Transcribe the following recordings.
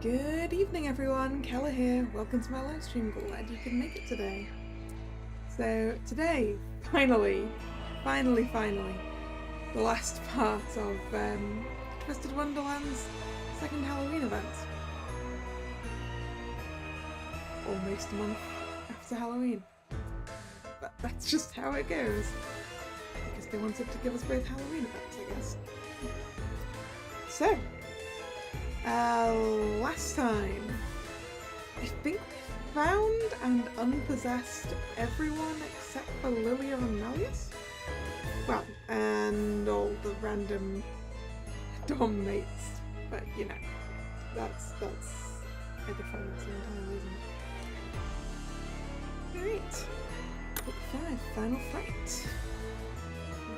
Good evening everyone, Kalla here. Welcome to my live stream. Glad you could make it today. So today, finally, the last part of Twisted Wonderland's second Halloween event. Almost a month after Halloween. But that's just how it goes. Because they wanted to give us both Halloween events, I guess. So, last time, I think we found and unpossessed everyone except for Lilia and Malleus? Well, and all the random dorm mates, but you know, that's a different matter entirely, isn't it? Alright, Book 5, Final Fight.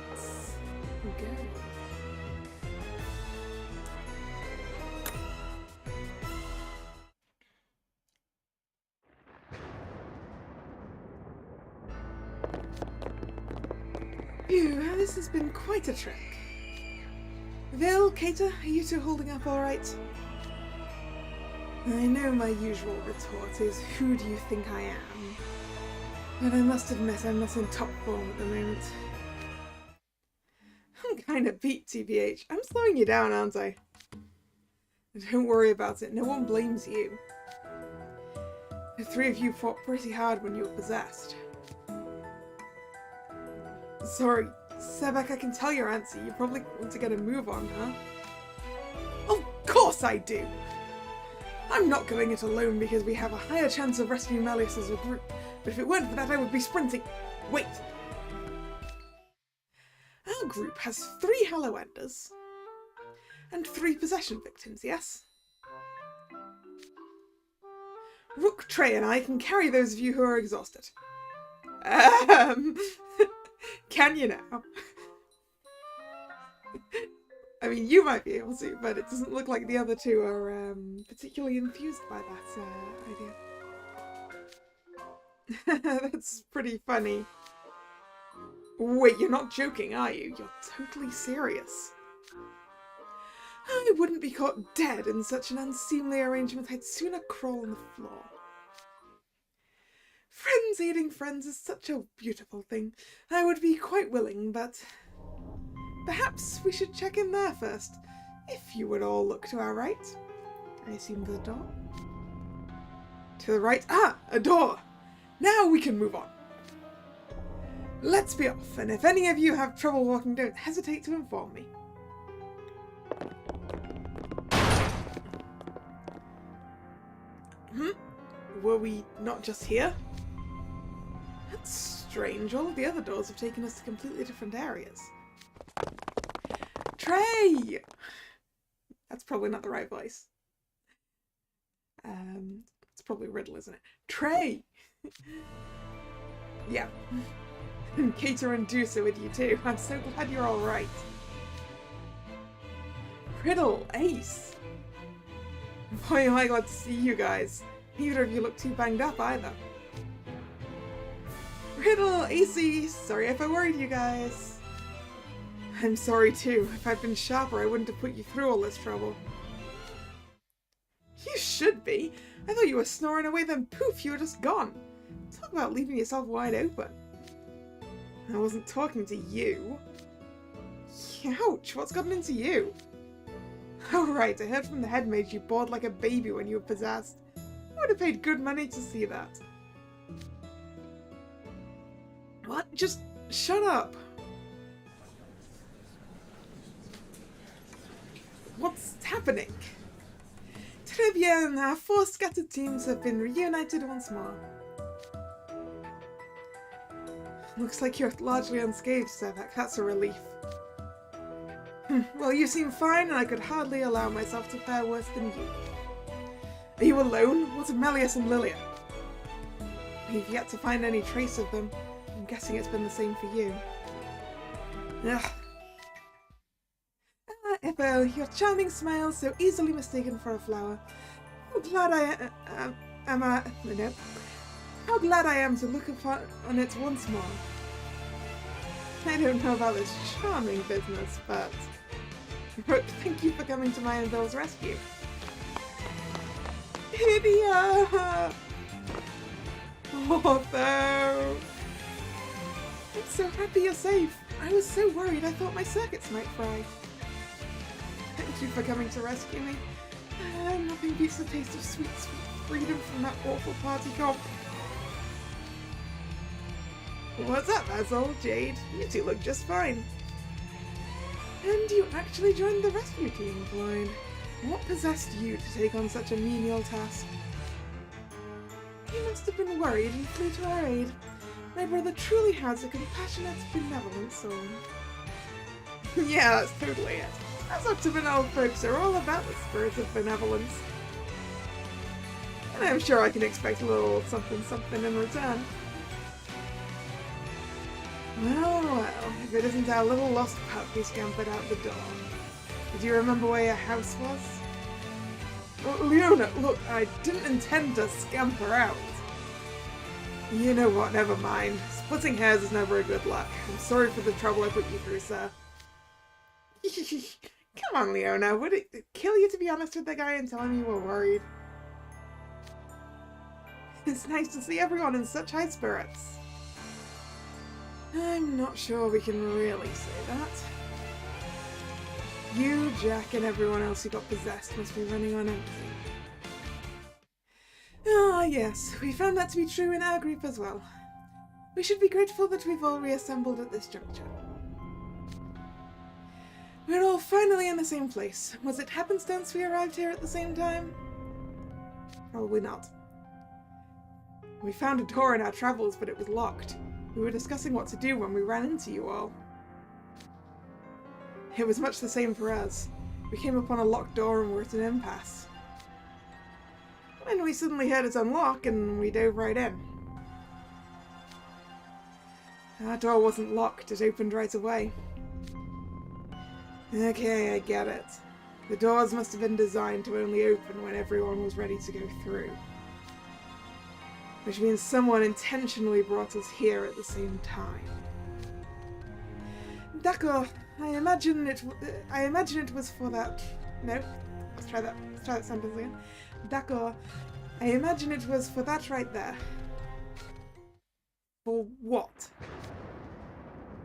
Let's go. Phew, this has been quite a trek. Vil, Kater, are you two holding up alright? I know my usual retort is, who do you think I am? But I must admit I'm not in top form at the moment. I'm kinda beat, TBH. I'm slowing you down, aren't I? Don't worry about it, no one blames you. The three of you fought pretty hard when you were possessed. Sorry, Sebek, I can tell your answer. You probably want to get a move on, huh? Of course I do! I'm not going it alone because we have a higher chance of rescuing Malleus as a group, but if it weren't for that I would be sprinting. Wait! Our group has 3 Hallow Enders and 3 possession victims, yes? Rook, Trey and I can carry those of you who are exhausted. Can you now? I mean, you might be able to, but it doesn't look like the other two are particularly enthused by that idea. That's pretty funny. Wait, you're not joking, are you? You're totally serious. I wouldn't be caught dead in such an unseemly arrangement. I'd sooner crawl on the floor. Friends aiding friends is such a beautiful thing. I would be quite willing, but perhaps we should check in there first. If you would all look to our right. I assume the door? To the right. Ah! A door! Now we can move on. Let's be off, and if any of you have trouble walking, don't hesitate to inform me. Were we not just here? That's strange. All of the other doors have taken us to completely different areas. Trey! That's probably not the right voice. It's probably Riddle, isn't it? Trey! Yeah. And Cater and Deuce are with you too. I'm so glad you're alright. Riddle, Ace! Boy, am I glad to see you guys. Neither of you look too banged up either. Riddle, AC, sorry if I worried you guys. I'm sorry too. If I'd been sharper, I wouldn't have put you through all this trouble. You should be. I thought you were snoring away, then poof, you were just gone. Talk about leaving yourself wide open. I wasn't talking to you. Ouch, what's gotten into you? Oh right, I heard from the head mage you bawled like a baby when you were possessed. I would have paid good money to see that. What? Just shut up. What's happening? Très bien, our 4 scattered teams have been reunited once more. Looks like you're largely unscathed, Sevek. That's a relief. Well, you seem fine, and I could hardly allow myself to fare worse than you. Are you alone? What of Melius and Lilia? We've yet to find any trace of them. I'm guessing it's been the same for you. Ugh. Eppo, your charming smile, so easily mistaken for a flower. How glad How glad I am to look upon it once more. I don't know about this charming business, but thank you for coming to my and Bill's rescue. Idiot! Oh no! I'm so happy you're safe. I was so worried I thought my circuits might fry. Thank you for coming to rescue me. Nothing beats the taste of sweet, sweet freedom from that awful party cop. What's up, Basil, Jade? You two look just fine. And you actually joined the rescue team, Blind. What possessed you to take on such a menial task? You must have been worried and flew to our aid. My brother truly has a compassionate, benevolent soul. Yeah, that's totally it. Us Octagon folks are all about the spirit of benevolence. And I'm sure I can expect a little something in return. Well, if it isn't our little lost pup who scampered out the door. Do you remember where your house was? Well, Leona, look, I didn't intend to scamper out. You know what, never mind. Splitting hairs is never a good luck. I'm sorry for the trouble I put you through, sir. Come on, Leona, would it kill you to be honest with the guy and tell him you were worried? It's nice to see everyone in such high spirits. I'm not sure we can really say that. You, Jack, and everyone else who got possessed must be running on empty. Ah, yes, we found that to be true in our group as well. We should be grateful that we've all reassembled at this juncture. We're all finally in the same place. Was it happenstance we arrived here at the same time? Probably not. We found a door in our travels, but it was locked. We were discussing what to do when we ran into you all. It was much the same for us. We came upon a locked door and were at an impasse. Then we suddenly heard it unlock and we dove right in. Our door wasn't locked, it opened right away. Okay, I get it. The doors must have been designed to only open when everyone was ready to go through. Which means someone intentionally brought us here at the same time. D'accord. I imagine it was for that. No, let's try that sentence again. D'accord. I imagine it was for that right there. For what?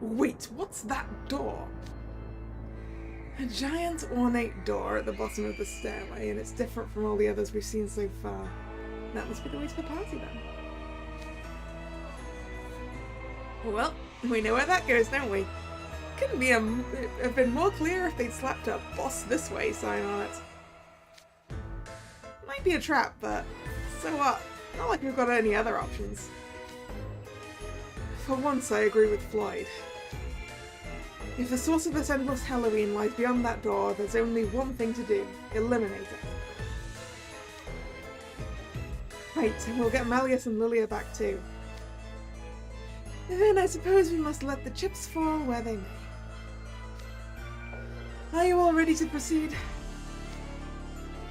Wait, what's that door? A giant ornate door at the bottom of the stairway, and it's different from all the others we've seen so far. That must be the way to the party then. Well, we know where that goes, don't we? Couldn't be have been more clear if they'd slapped a "Boss this way" sign on it. Might be a trap, but so what? Not like we've got any other options. For once, I agree with Floyd. If the source of this endless Halloween lies beyond that door, there's only one thing to do. Eliminate it. Right, and we'll get Malleus and Lilia back too. And then I suppose we must let the chips fall where they may. Are you all ready to proceed?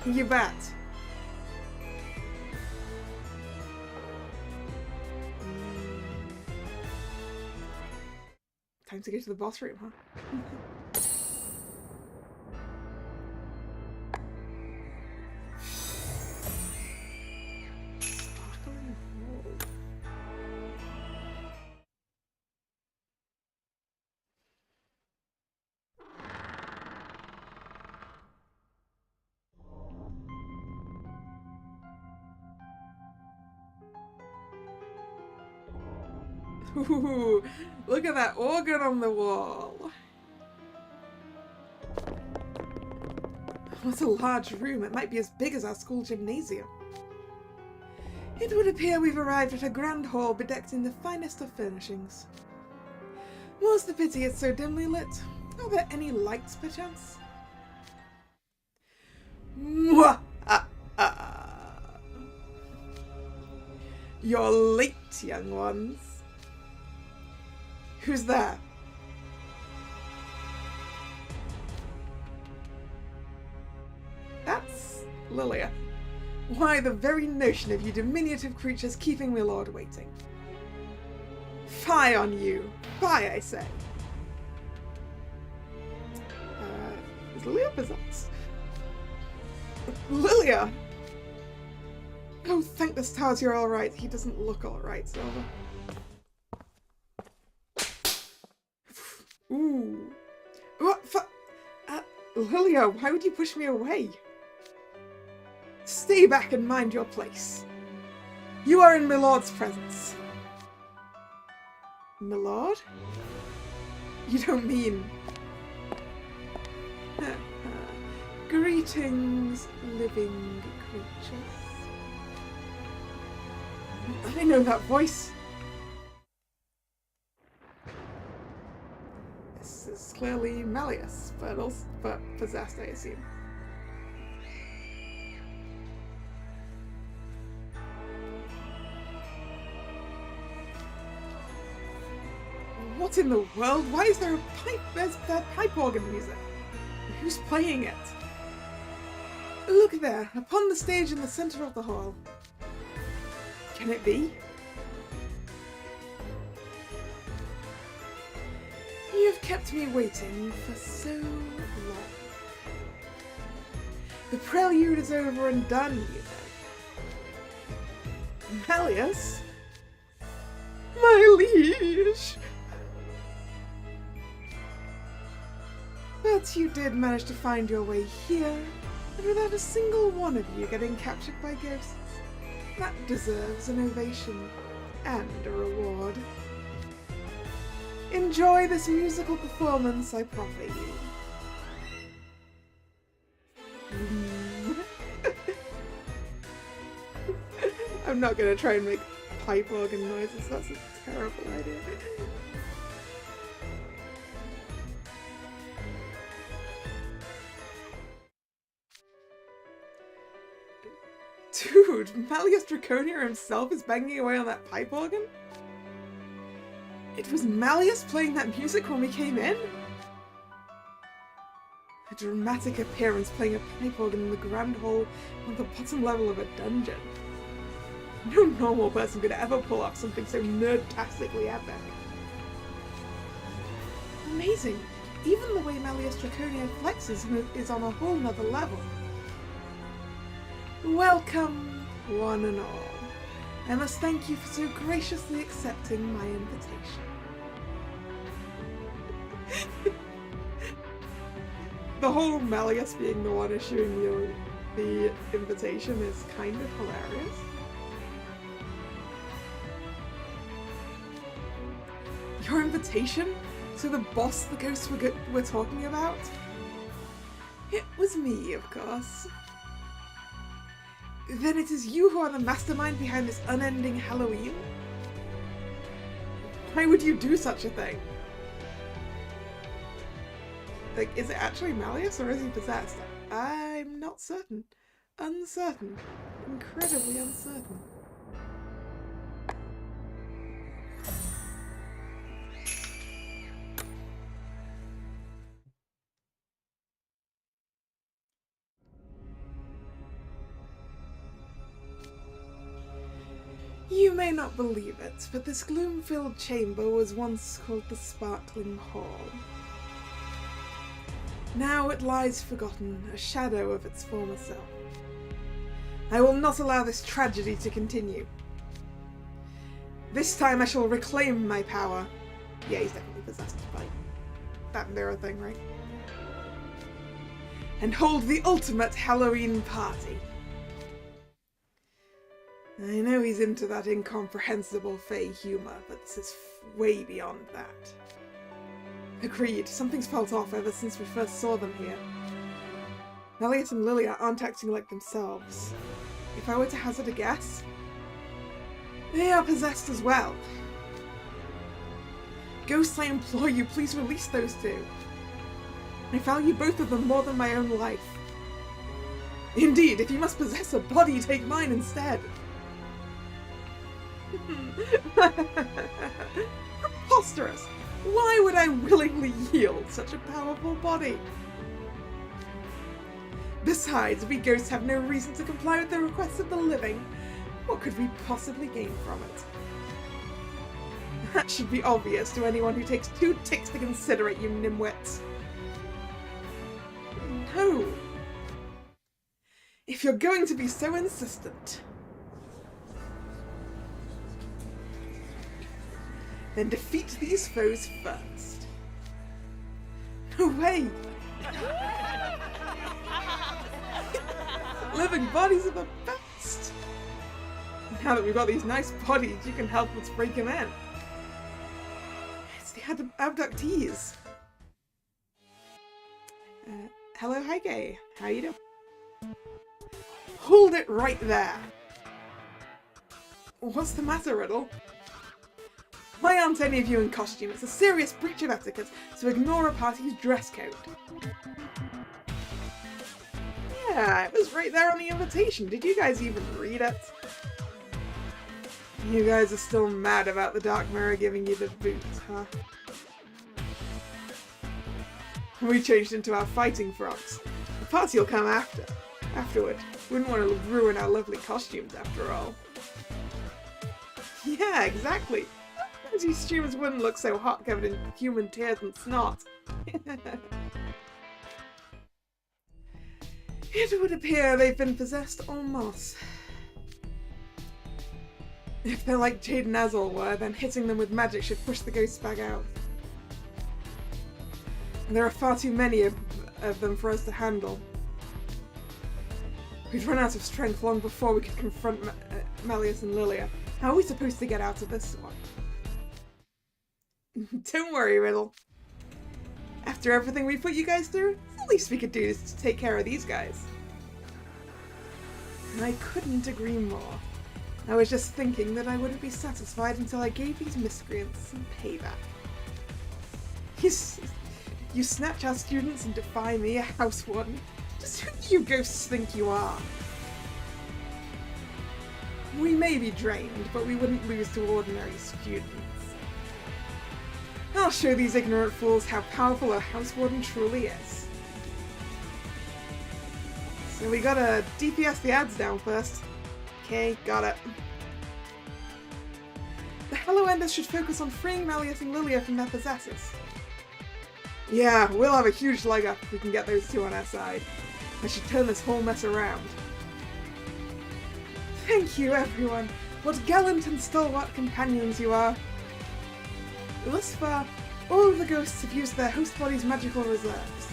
You bet. Time to go to the boss room, huh? Sparkling gold. Ooh, look at that organ on the wall. What a large room. It might be as big as our school gymnasium. It would appear we've arrived at a grand hall bedecked in the finest of furnishings. More's the pity it's so dimly lit. Are there any lights, perchance? Mwah! You're late, young ones. Who's there? That's Lilia. Why, the very notion of you diminutive creatures keeping my lord waiting. Fie on you! Fie, I say! Is Lilia possessed? Lilia! Oh, thank the stars you're alright. He doesn't look alright, Silver. Ooh. What for? Lilia, why would you push me away? Stay back and mind your place. You are in my lord's presence. My lord? You don't mean... Greetings, living creatures. I know that voice. This is clearly Malleus, but possessed, I assume. What in the world? Why is there a pipe? There's pipe organ music. Who's playing it? Look there, upon the stage in the centre of the hall. Can it be? You've kept me waiting for so long. The prelude is over and done, you know. Malleus? My liege! But you did manage to find your way here, and without a single one of you getting captured by ghosts. That deserves an ovation and a reward. Enjoy this musical performance, I proffer you. I'm not going to try and make pipe organ noises, that's a terrible idea. Dude, Malleus Draconia himself is banging away on that pipe organ? It was Malleus playing that music when we came in? A dramatic appearance playing a pipe organ in the grand hall on the bottom level of a dungeon. No normal person could ever pull off something so nerd-tastically epic. Amazing. Even the way Malleus Draconia flexes is on a whole nother level. Welcome, one and all. I must thank you for so graciously accepting my invitation. The whole Malleus being the one issuing you the invitation is kind of hilarious. Your invitation? So the boss the ghosts were talking about? It was me, of course. Then it is you who are the mastermind behind this unending Halloween? Why would you do such a thing? Like, is it actually Malleus or is he possessed? I'm not certain. Uncertain. Incredibly uncertain. You may not believe it, but this gloom-filled chamber was once called the Sparkling Hall. Now it lies forgotten, a shadow of its former self. I will not allow this tragedy to continue. This time I shall reclaim my power. Yeah, he's definitely possessed by that mirror thing, right? And hold the ultimate Halloween party. I know he's into that incomprehensible fey humour, but this is way beyond that. Agreed, something's felt off ever since we first saw them here. Malleus and Lilia aren't acting like themselves. If I were to hazard a guess, they are possessed as well. Ghosts, I implore you, please release those two. I value both of them more than my own life. Indeed, if you must possess a body, take mine instead. Preposterous! Why would I willingly yield such a powerful body? Besides, we ghosts have no reason to comply with the requests of the living. What could we possibly gain from it? That should be obvious to anyone who takes 2 ticks to consider it, you nimwits. No. If you're going to be so insistent, then defeat these foes first. No way! Living bodies are the best! Now that we've got these nice bodies, you can help us break them in. It's the abductees. Hello, Heike. How you doing? Hold it right there! What's the matter, Riddle? Why aren't any of you in costume? It's a serious breach of etiquette to ignore a party's dress code. Yeah, it was right there on the invitation. Did you guys even read it? You guys are still mad about the Dark Mirror giving you the boot, huh? We changed into our fighting frocks. The party will come afterward. Wouldn't want to ruin our lovely costumes after all. Yeah, exactly. These streamers wouldn't look so hot covered in human tears and snot. It would appear they've been possessed en masse. If they're like Jade and Azul were, then hitting them with magic should push the ghosts back out. There are far too many of them for us to handle. We'd run out of strength long before we could confront Malleus and Lilia. How are we supposed to get out of this one? Don't worry, Riddle. After everything we put you guys through, the least we could do is to take care of these guys. And I couldn't agree more. I was just thinking that I wouldn't be satisfied until I gave these miscreants some payback. You snatch our students and defy me, a house warden. Just who do you ghosts think you are? We may be drained, but we wouldn't lose to ordinary students. I'll show these ignorant fools how powerful a house warden truly is. So we gotta DPS the ads down first. Okay, got it. The Hello Enders should focus on freeing Malleus and Lilia from their possessors. Yeah, we'll have a huge leg up if we can get those two on our side. I should turn this whole mess around. Thank you, everyone. What gallant and stalwart companions you are. Thus far, all of the ghosts have used their host body's magical reserves.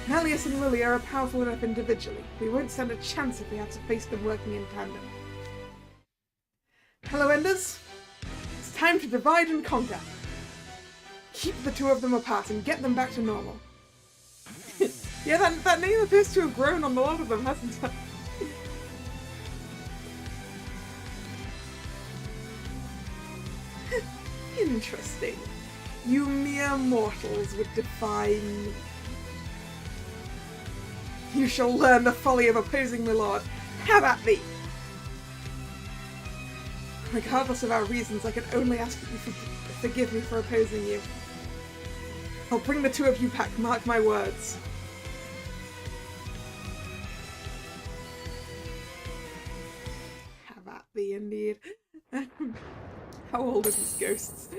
Malleus and Lilia are powerful enough individually. We won't stand a chance if we have to face them working in tandem. Hello, Enders. It's time to divide and conquer. Keep the two of them apart and get them back to normal. Yeah, that name appears to have grown on a lot of them, hasn't it? Interesting. You mere mortals would defy me. You shall learn the folly of opposing my lord. Have at thee! Regardless of our reasons, I can only ask that you forgive me for opposing you. I'll bring the two of you back, mark my words. Have at thee, indeed. How old are these ghosts?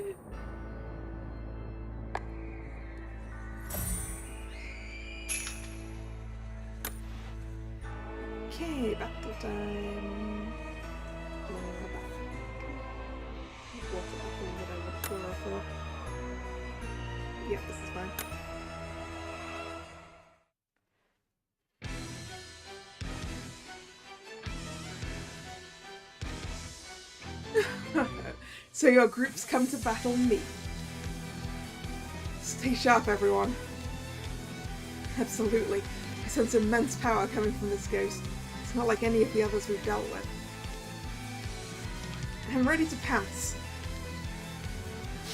Okay, battle time. Water bottle, whatever, chlorophyll. Yeah, this is fine. So your groups come to battle me. Stay sharp, everyone. Absolutely. I sense immense power coming from this ghost. It's not like any of the others we've dealt with. I'm ready to pounce.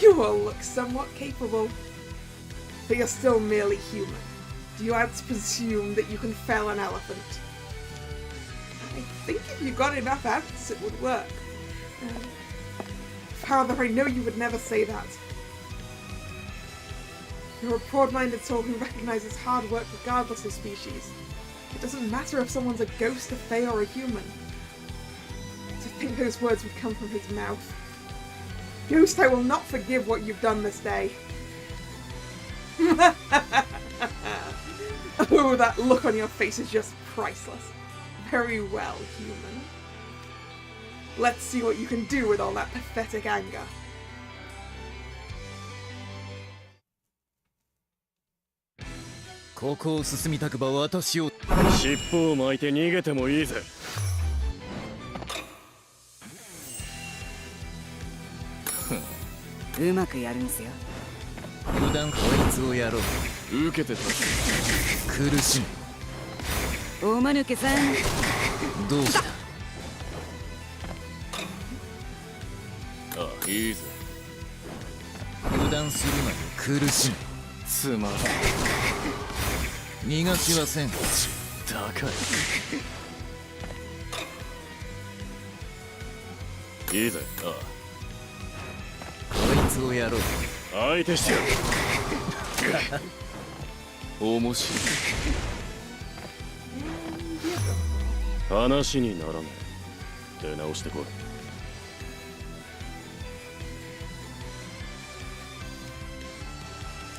You all look somewhat capable, but you're still merely human. Do you ants presume that you can fell an elephant? I think if you got enough ants, it would work. Father, I know you would never say that. You're a broad-minded soul who recognizes hard work regardless of species. It doesn't matter if someone's a ghost, a fae, or a human. To think those words would come from his mouth. Ghost, I will not forgive what you've done this day. Oh, that look on your face is just priceless. Very well, human. Let's see what you can do with all that pathetic anger.ここを進みたくば私を尻尾を巻いて逃げてもいいぜ。うまくやるんすよ。油断こいつをやろう。受けてた。苦しむ。大間抜けさん。どうした？ああ、いいぜ。油断するまで苦しむ。つまらん。逃がしはせん。高い。いいぜ。ああ。こいつをやろう。相手してやる。面白い。話にならない。出直してこい。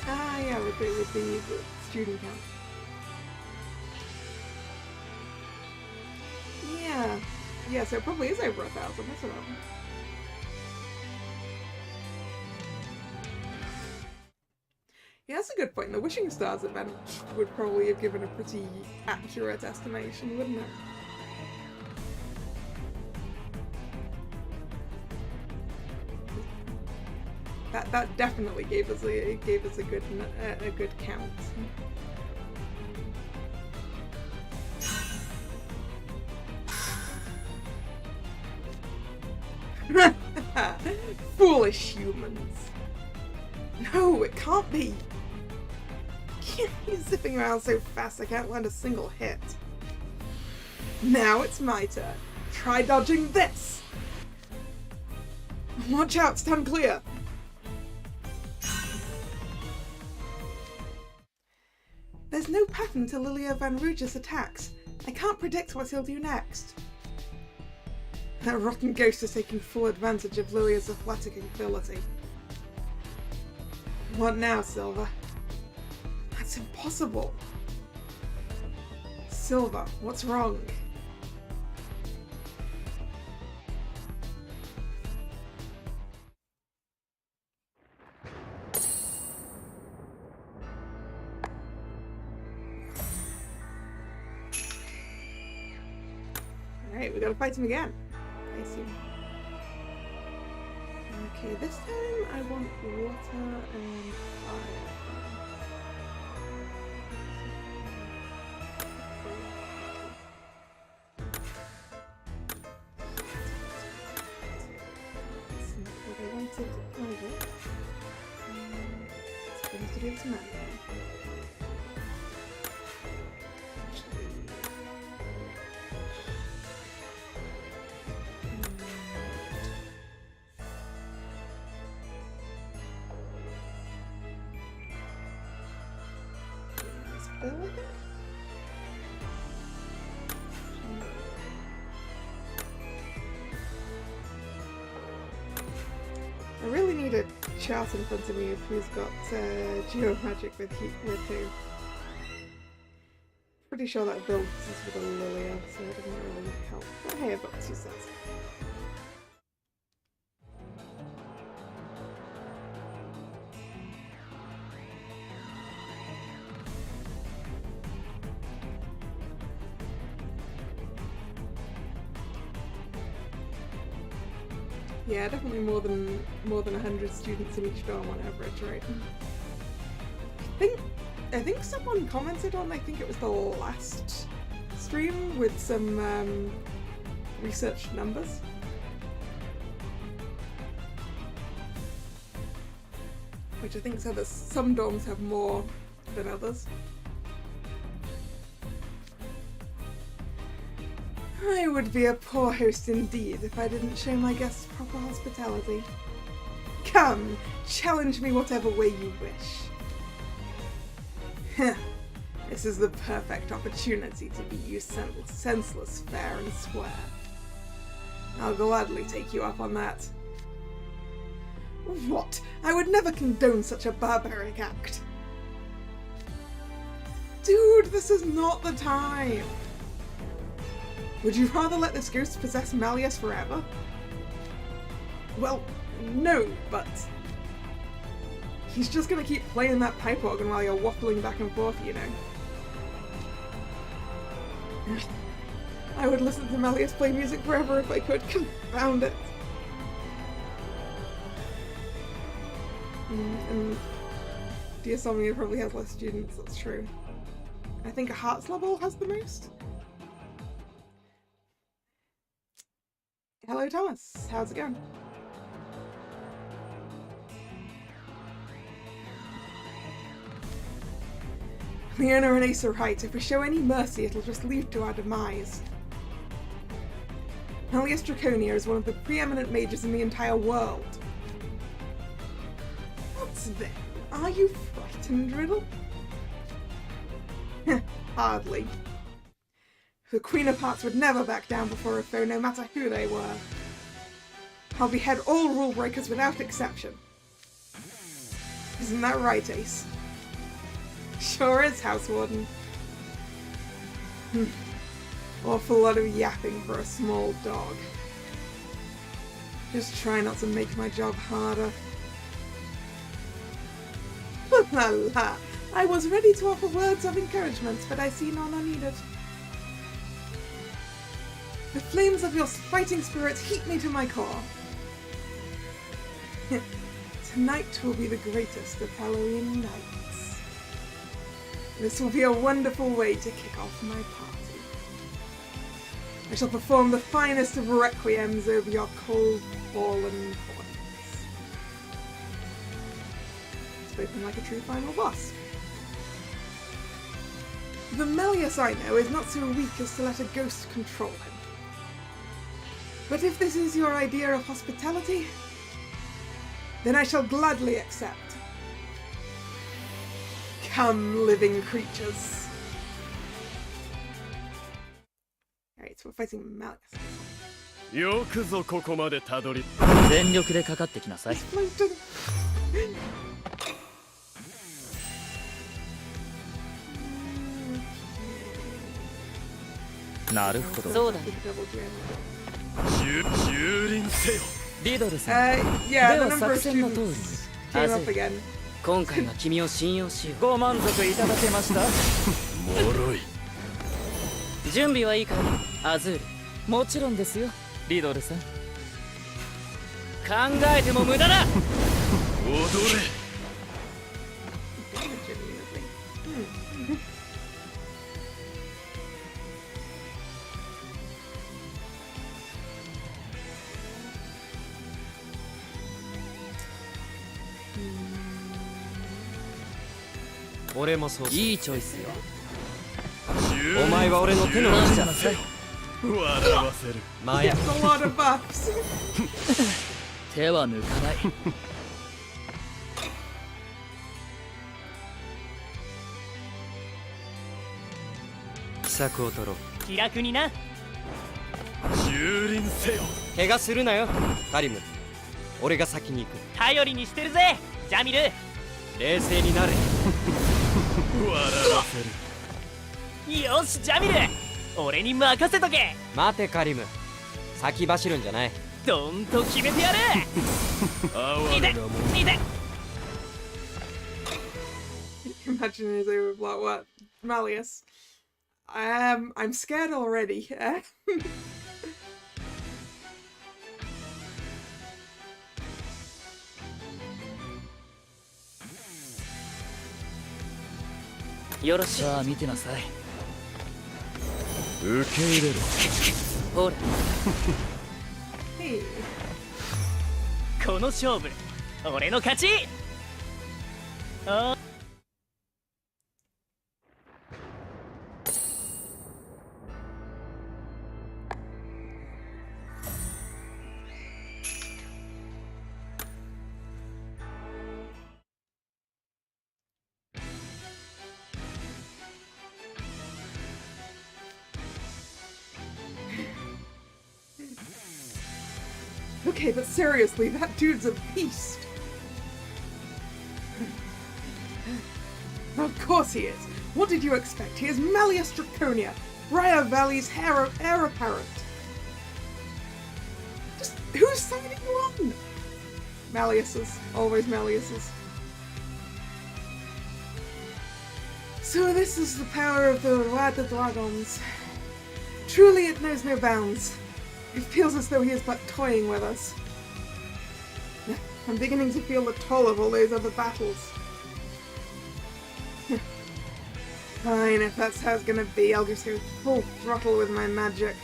Ah, yeah, with the student camp. Yeah. Yeah, so it probably is over 1,000, isn't it? Yeah, that's a good point. The Wishing Stars event would probably have given a pretty accurate estimation, wouldn't it? That definitely gave us a good count. Foolish humans. No, it can't be. He's zipping around so fast I can't land a single hit. Now it's my turn. Try dodging this. Watch out, stand clear. There's no pattern to Lilia Van Rouge's attacks. I can't predict what he'll do next. That rotten ghost is taking full advantage of Lilia's athletic ability. What now, Silver? That's impossible. Silver, what's wrong? Alright, we gotta fight him again. I see. Okay, this time I want water and fire. That's not what I wanted either. gives manual. Bill, I think? I really need a chart in front of me of who's got geomagic with who. Pretty sure that build is with a Lilia, so it doesn't really help. But hey, I've got 2 sets. Yeah, definitely more than 100 students in each dorm on average, right? I think someone commented on, I think it was the last stream with some researched numbers. Which I think said that some dorms have more than others. I would be a poor host indeed if I didn't show my guests proper hospitality. Come, challenge me whatever way you wish. This is the perfect opportunity to be you senseless, fair and square. I'll gladly take you up on that. What? I would never condone such a barbaric act. Dude, this is not the time. Would you rather let this ghost possess Malleus forever? Well, no, but he's just gonna keep playing that pipe organ while you're waffling back and forth, you know. I would listen to Malleus play music forever if I could. Confound it. And Diasomnia probably has less students, that's true. I think a Hearts level has the most. Hello Thomas, how's it going? Leona and Ace are right. If we show any mercy, it'll just lead to our demise. Malleus Draconia is one of the preeminent mages in the entire world. What's this? Are you frightened, Riddle? Hardly. The Queen of Hearts would never back down before a foe, no matter who they were. I'll behead all rule breakers without exception. Isn't that right, Ace? Sure is, Housewarden. Awful lot of yapping for a small dog. Just try not to make my job harder. La la! I was ready to offer words of encouragement, but I see none are needed. The flames of your fighting spirit heat me to my core. Tonight will be the greatest of Halloween nights. This will be a wonderful way to kick off my party. I shall perform the finest of requiems over your cold, fallen bodies. Spoken like a true final boss. The Malleus I know is not so weak as to let a ghost control him. But if this is your idea of hospitality, then I shall gladly accept. Come, living creatures. Alright, so we're fighting Malleus. よくぞここまでたどり。全力でかかってきなさい。 なるほど。そうだ。蹂躙せよ。リドルさん。Yeah, で the は number of 作戦の通り。 students came up again. 今回は君を信用しよご満足いただけました。もろい。う。準備はいいかアズール。もちろんですよ、リドルさん。考えても無駄だ。踊れ。俺もそうする。いいチョイスよ。お前は俺の手の感内だ。謝なさい。笑わせる。マヤ It's a lot of buffs. 手は抜かない。秘策を取ろう。気楽にな。蹂躙せよ。怪我するなよカリム。俺が先に行く。頼りにしてるぜジャミル。冷静になれ。笑わせる。よしジャミル、俺に任せとけ。待てカリム、先走るんじゃない。どんと決めてやる。哀れなもん。見て Imagine as they were like, what? Malleus. I'm scared already. Yoroshi. さあ見てなさい。受け入れろ。ほら、 Hey. この勝負俺の勝ち。あ Okay, but seriously, that dude's a beast. Of course he is. What did you expect? He is Malleus Draconia, Briar Valley's heir apparent. Just whose side are you on? Malleus's. Always Malleus's. So this is the power of the Roi de Dragons. Truly it knows no bounds. It feels as though he is but toying with us. I'm beginning to feel the toll of all those other battles. Fine, if that's how it's gonna be, I'll just go full throttle with my magic.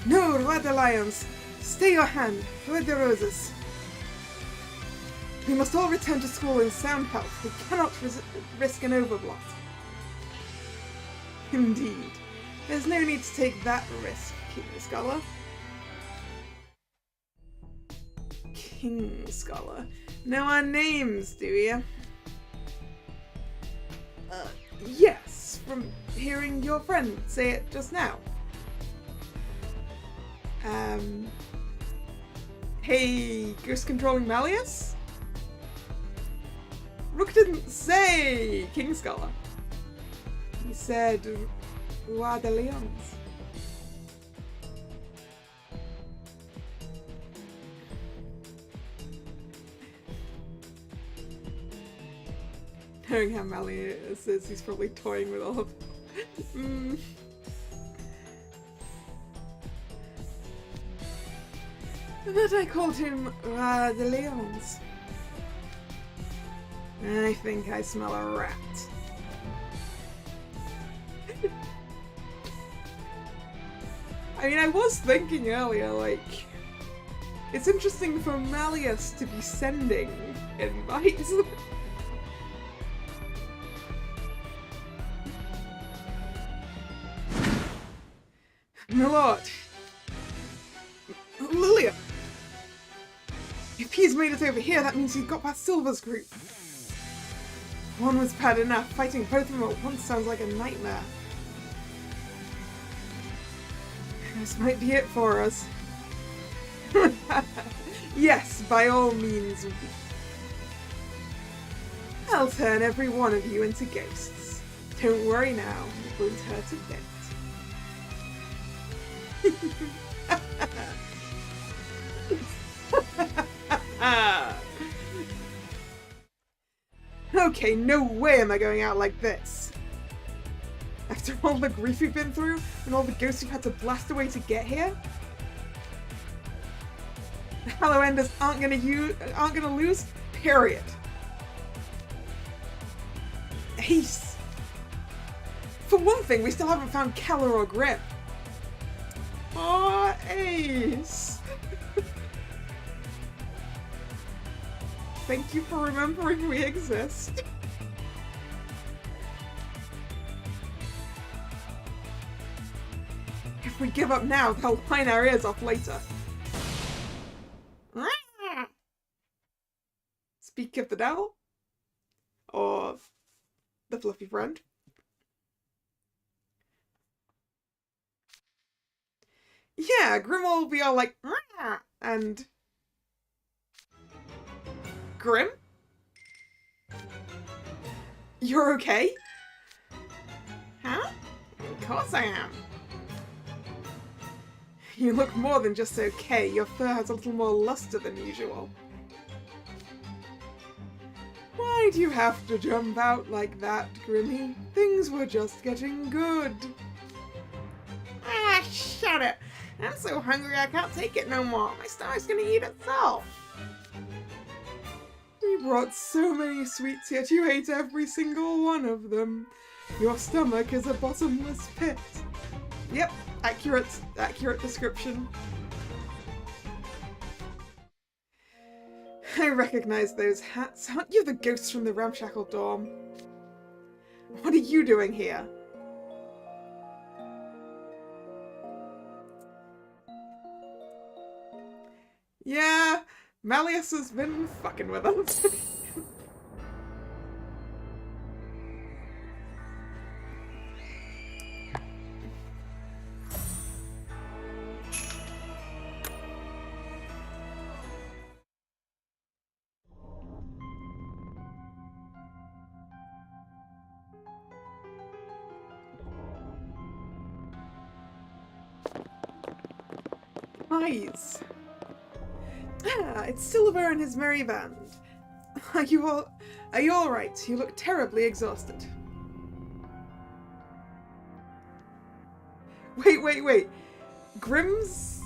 No, Roi de Lions! Stay your hand, Roi de Roses! We must all return to school in sound health. We cannot risk an overblot. Indeed. There's no need to take that risk, King Scholar. King Scholar. Know our names, do you? Yes, from hearing your friend say it just now. Hey, Ghost Controlling Malleus? Rook didn't say King Scholar. He said Roi de Lions. Knowing how Malleus is, he's probably toying with all of But I called him Roi de Lions. I think I smell a rat. I mean, I was thinking earlier, like, it's interesting for Malleus to be sending invites. My lord. Lilia! If he's made it over here, that means he's got past Silver's group. One was bad enough. Fighting both of them at once sounds like a nightmare. This might be it for us. Yes, by all means. I'll turn every one of you into ghosts. Don't worry now, it won't hurt a bit. Okay, no way am I going out like this. After all the grief we've been through, and all the ghosts we've had to blast away to get here? The Hallow Enders aren't gonna lose, period. Ace. For one thing, we still haven't found Kalla or Grim. Aw, Ace. Thank you for remembering we exist. If we give up now, they'll line our ears off later. Speak of the devil? Or the fluffy friend? Yeah, Grim will be all like, and... Grim? You're okay? Huh? Of course I am. You look more than just okay. Your fur has a little more luster than usual. Why do you have to jump out like that, Grimmy? Things were just getting good. Ah, shut it! I'm so hungry I can't take it no more. My stomach's gonna eat itself. You brought so many sweets, yet you ate every single one of them. Your stomach is a bottomless pit. Yep, accurate description. I recognize those hats. Aren't you the ghosts from the ramshackle dorm? What are you doing here? Yeah, Malleus has been fucking with us. Nice. Ah, it's Silver and his merry band. Are you all right? You look terribly exhausted. Wait. Grim's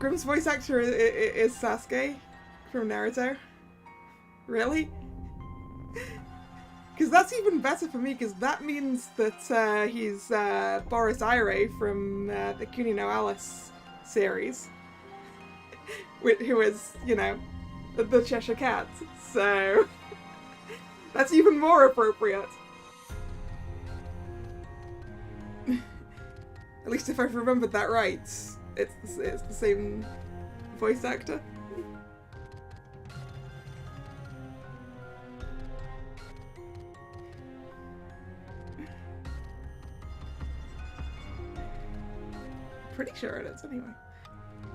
voice actor is Sasuke from Naruto? Really? Because that's even better for me, because that means that he's Boris Ire from the Kuni no Alice series. Who is, you know, the Cheshire Cat. So that's even more appropriate. At least if I've remembered that right, it's the same voice actor. Pretty sure it is, anyway.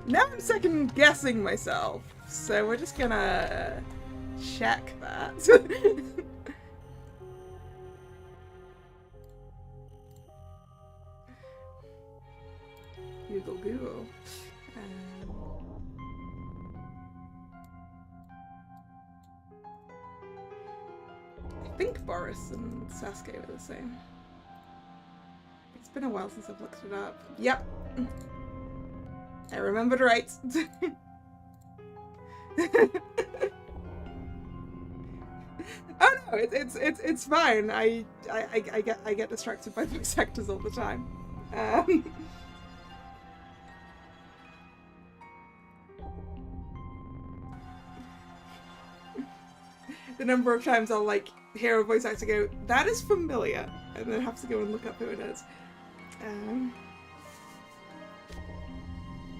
Now I'm second guessing myself, so we're just gonna check that. Google. I think Boris and Sasuke were the same. It's been a while since I've looked it up. Yep. I remembered right. Oh no, it's fine. I get distracted by voice actors all the time. The number of times I'll like hear a voice actor go, "That is familiar," and then have to go and look up who it is.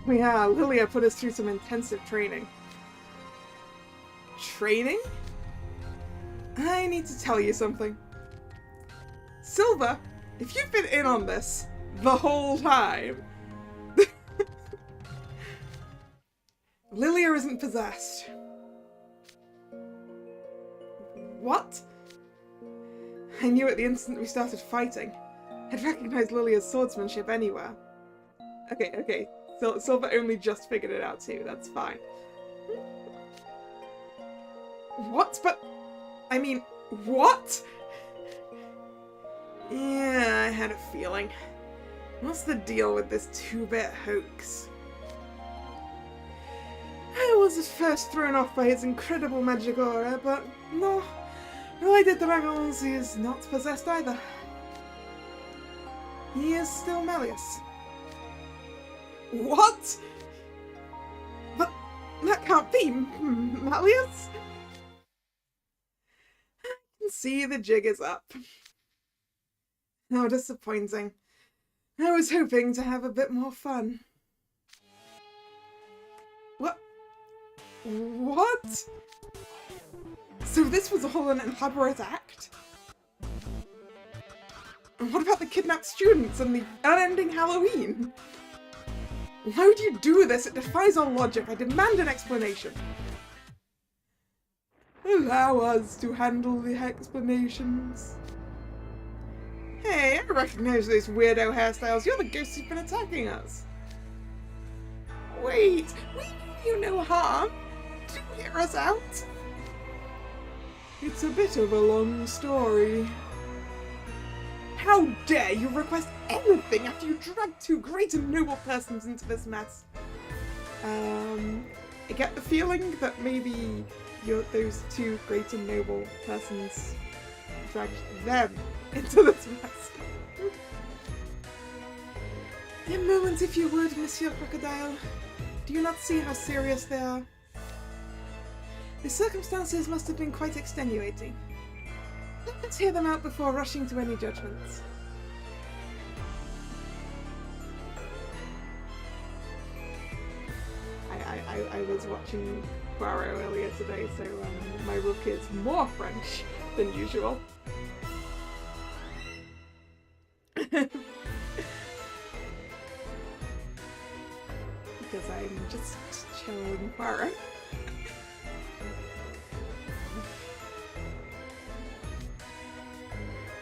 Yeah, Lilia put us through some intensive training. Training? I need to tell you something. Silver, if you've been in on this the whole time, Lilia isn't possessed. What? I knew at the instant we started fighting. I'd recognized Lilia's swordsmanship anywhere. Okay. Silver only just figured it out too, that's fine. What? But, I mean, what? Yeah, I had a feeling. What's the deal with this 2-bit hoax? I was at first thrown off by his incredible magic aura, but no, I did the Dragons, he is not possessed either. He is still Malleus. What? But that can't be Malleus? I can see the jig is up. How disappointing. I was hoping to have a bit more fun. What? What? So this was all an elaborate act? And what about the kidnapped students and the unending Halloween? Why would you do this? It defies all logic. I demand an explanation. Allow us to handle the explanations. Hey, I recognize those weirdo hairstyles. You're the ghosts who've been attacking us. Wait, we mean you no harm. Do hear us out. It's a bit of a long story. How dare you request anything after you dragged two great and noble persons into this mess? I get the feeling that maybe those two great and noble persons dragged them into this mess. A moment, if you would, Monsieur Crocodile. Do you not see how serious they are? The circumstances must have been quite extenuating. Let's hear them out before rushing to any judgments. I was watching Poirot earlier today, so my book is more French than usual. Because I'm just chilling Poirot.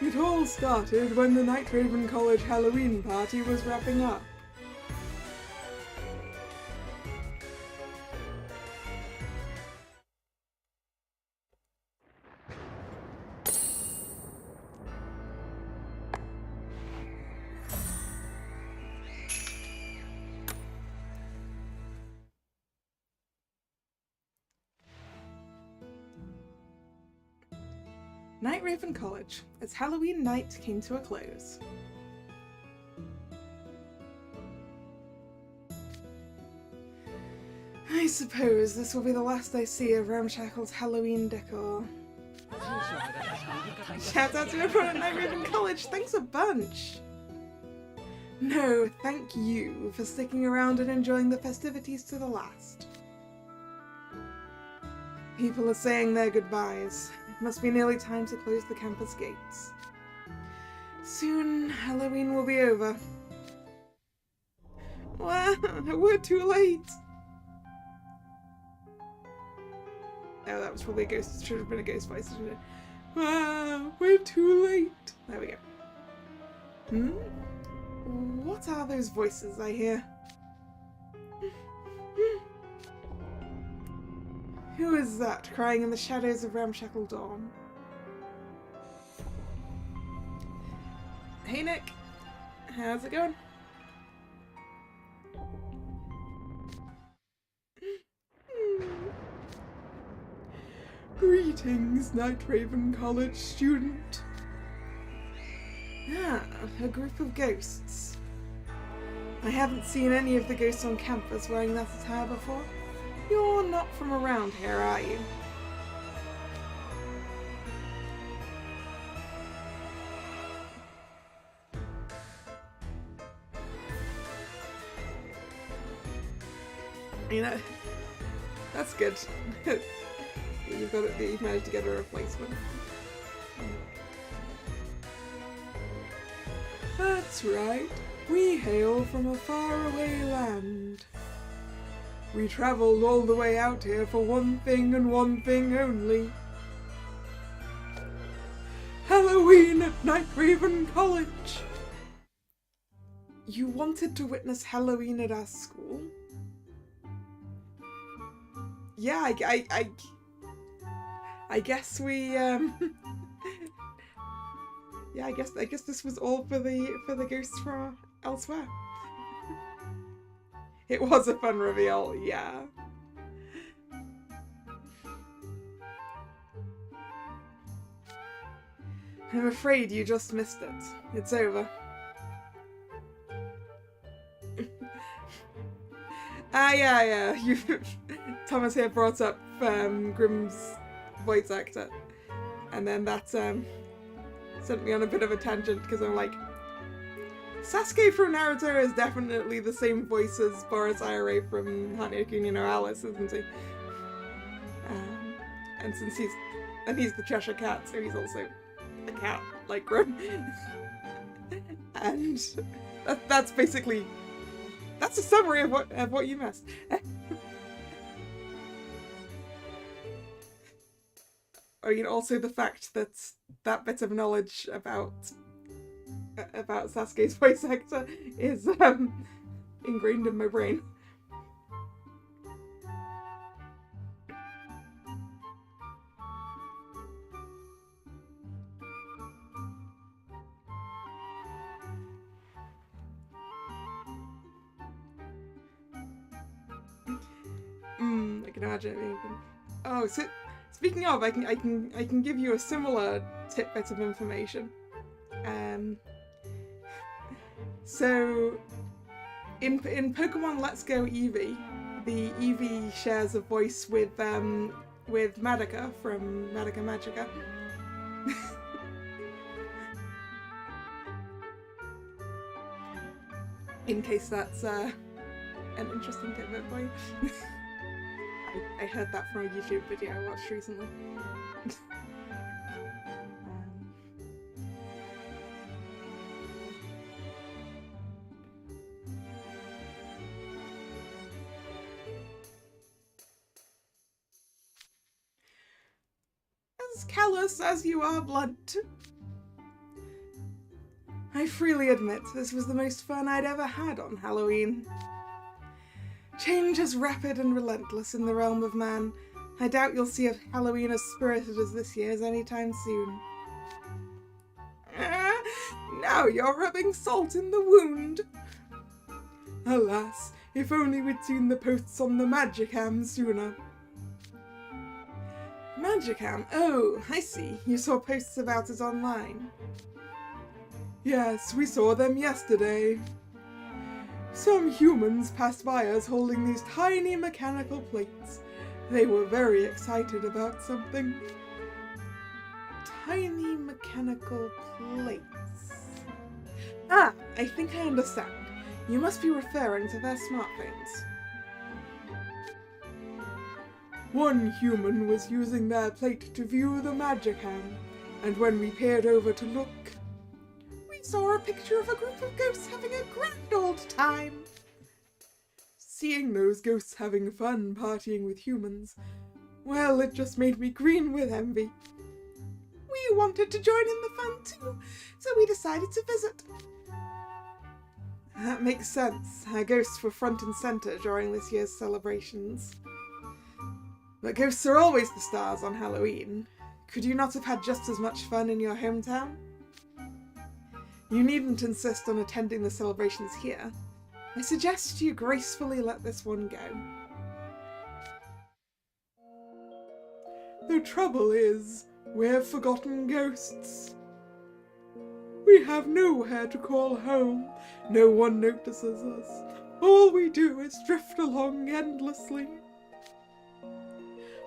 It all started when the Night Raven College Halloween party was wrapping up. Night Raven College, its Halloween night came to a close. I suppose this will be the last I see of Ramshackle's Halloween decor. Shout out to everyone at Night Raven College, thanks a bunch! No, thank you for sticking around and enjoying the festivities to the last. People are saying their goodbyes. It must be nearly time to close the campus gates. Soon, Halloween will be over. Wow, we're too late! Oh, that was probably a ghost. It should have been a ghost voice, shouldn't it? Wow, we're too late! There we go. What are those voices I hear? Who is that crying in the shadows of Ramshackle Dawn? Hey Nick, how's it going? Greetings, Night Raven College student. Ah, a group of ghosts. I haven't seen any of the ghosts on campus wearing that attire before. You're not from around here, are you? You know, that's good. You've managed to get a replacement. That's right. We hail from a faraway land. We travelled all the way out here for one thing and one thing only. Halloween at Night Raven College! You wanted to witness Halloween at our school? Yeah, I guess we, yeah, I guess this was all for the ghosts from elsewhere. It was a fun reveal, yeah. I'm afraid you just missed it. It's over. Yeah. Thomas here brought up Grimm's voice actor. And then that sent me on a bit of a tangent because I'm like, Sasuke from Naruto is definitely the same voice as Boris Ayare from Hanayakuni no Alice, isn't he? And since he's the Cheshire Cat, so he's also a cat, like Grim. And that's basically, that's a summary of what you missed. I mean, also the fact that that bit of knowledge about Sasuke's voice actor is ingrained in my brain. I can imagine it being. Oh, so speaking of, I can give you a similar tidbit of information. So in Pokemon Let's Go Eevee, the Eevee shares a voice with Madoka from Madoka Magica. In case that's an interesting tidbit for you. I heard that from a YouTube video I watched recently. As callous as you are blunt. I freely admit this was the most fun I'd ever had on Halloween. Change is rapid and relentless in the realm of man. I doubt you'll see a Halloween as spirited as this year's anytime soon. Now you're rubbing salt in the wound. Alas, if only we'd seen the posts on the Musicom sooner. Musicom? Oh, I see. You saw posts about it online. Yes, we saw them yesterday. Some humans passed by us holding these tiny mechanical plates. They were very excited about something. Tiny mechanical plates. Ah, I think I understand. You must be referring to their smartphones. One human was using their plate to view the Musicom, and when we peered over to look, saw a picture of a group of ghosts having a grand old time. Seeing those ghosts having fun partying with humans, well, it just made me green with envy. We wanted to join in the fun too, so we decided to visit. That makes sense. Our ghosts were front and center during this year's celebrations. But ghosts are always the stars on Halloween. Could you not have had just as much fun in your hometown? You needn't insist on attending the celebrations here. I suggest you gracefully let this one go. The trouble is, we're forgotten ghosts. We have nowhere to call home. No one notices us. All we do is drift along endlessly.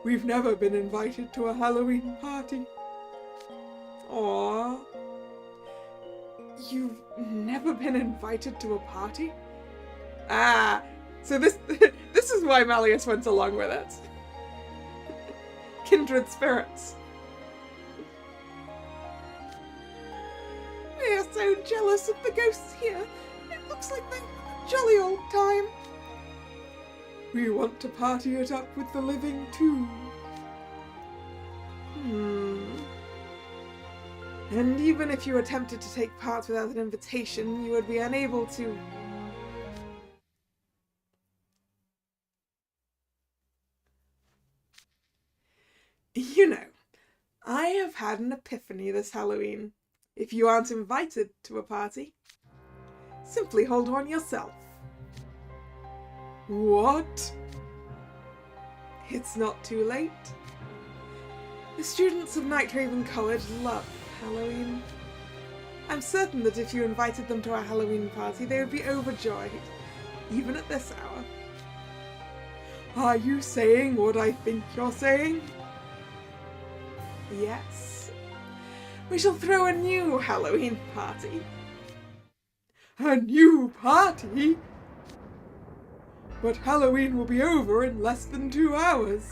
We've never been invited to a Halloween party. Aww. You've never been invited to a party? Ah, so this is why Malleus went along with it. Kindred spirits. We are so jealous of the ghosts here. It looks like they have a jolly old time. We want to party it up with the living too. And even if you attempted to take part without an invitation, you would be unable to... You know, I have had an epiphany this Halloween. If you aren't invited to a party, simply hold one yourself. What? It's not too late. The students of Nightraven College love Halloween. I'm certain that if you invited them to a Halloween party, they would be overjoyed, even at this hour. Are you saying what I think you're saying? Yes. We shall throw a new Halloween party. A new party? But Halloween will be over in less than 2 hours.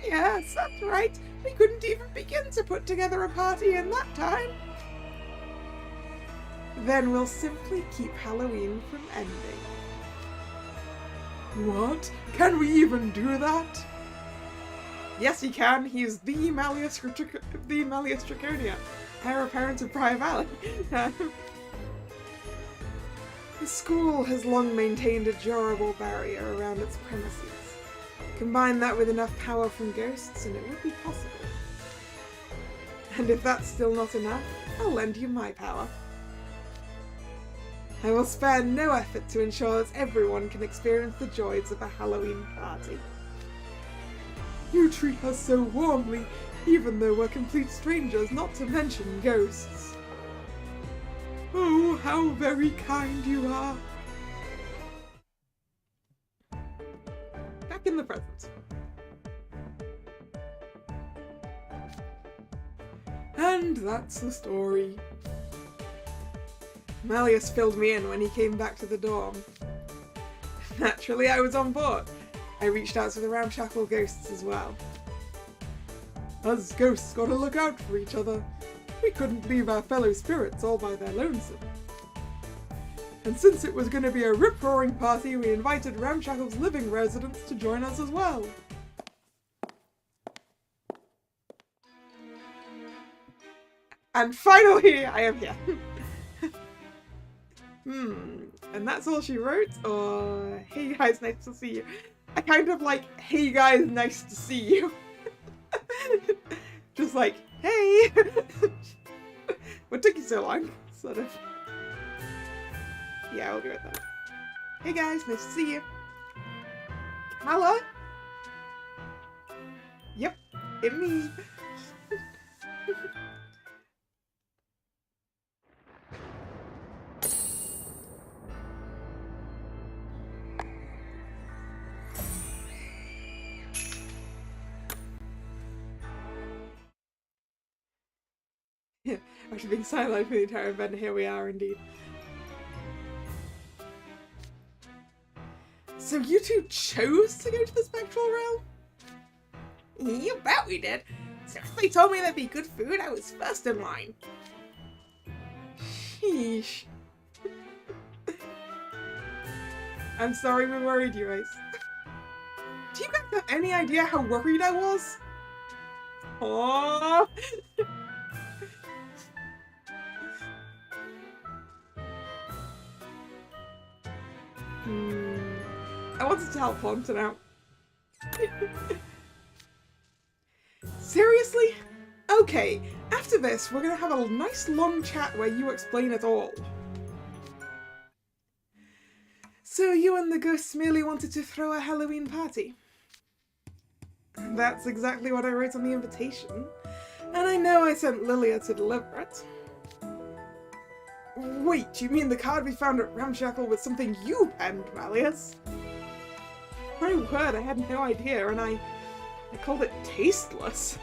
Yes, that's right. We couldn't even begin to put together a party in that time. Then we'll simply keep Halloween from ending. What? Can we even do that? Yes, he can. He's the Malleus Draconia, heir apparent of Prior Valley. The school has long maintained a durable barrier around its premises. Combine that with enough power from ghosts and it would be possible. And if that's still not enough, I'll lend you my power. I will spare no effort to ensure that everyone can experience the joys of a Halloween party. You treat us so warmly, even though we're complete strangers, not to mention ghosts. Oh, how very kind you are. Back in the present. And that's the story. Malleus filled me in when he came back to the dorm. Naturally, I was on board. I reached out to the ramshackle ghosts as well. Us ghosts gotta look out for each other. We couldn't leave our fellow spirits all by their lonesome. And since it was gonna be a rip-roaring party, we invited Ramshackle's living residents to join us as well. And finally, I am here. And that's all she wrote? Or, hey guys, nice to see you. I kind of like, hey guys, nice to see you. Just like, hey! What took you so long? Sort of. Yeah, we'll go with that. Hey guys, nice to see you. Kalla? Yep, it me. After being sidelined for the entire event, here we are indeed. So you two chose to go to the spectral realm? You bet we did. So if they told me there'd be good food, I was first in line. Sheesh. I'm sorry we worried you guys. Do you guys have any idea how worried I was? Aww. I wanted to help Haunton out. Seriously? Okay, after this, we're gonna have a nice long chat where you explain it all. So you and the ghosts merely wanted to throw a Halloween party? That's exactly what I wrote on the invitation. And I know I sent Lilia to deliver it. Wait, you mean the card we found at Ramshackle was something you penned, Malleus? My word, I had no idea, and I called it tasteless.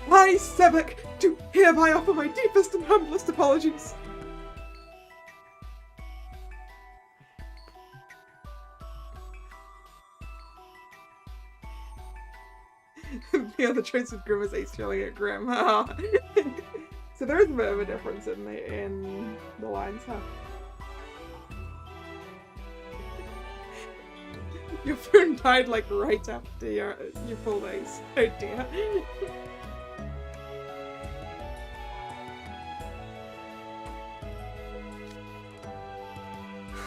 I, Sebek, do hereby offer my deepest and humblest apologies. The other choice of Grim is Ace yelling at Grim. So there is a bit of a difference in the lines, huh? Your phone died like right after your full days. Oh dear.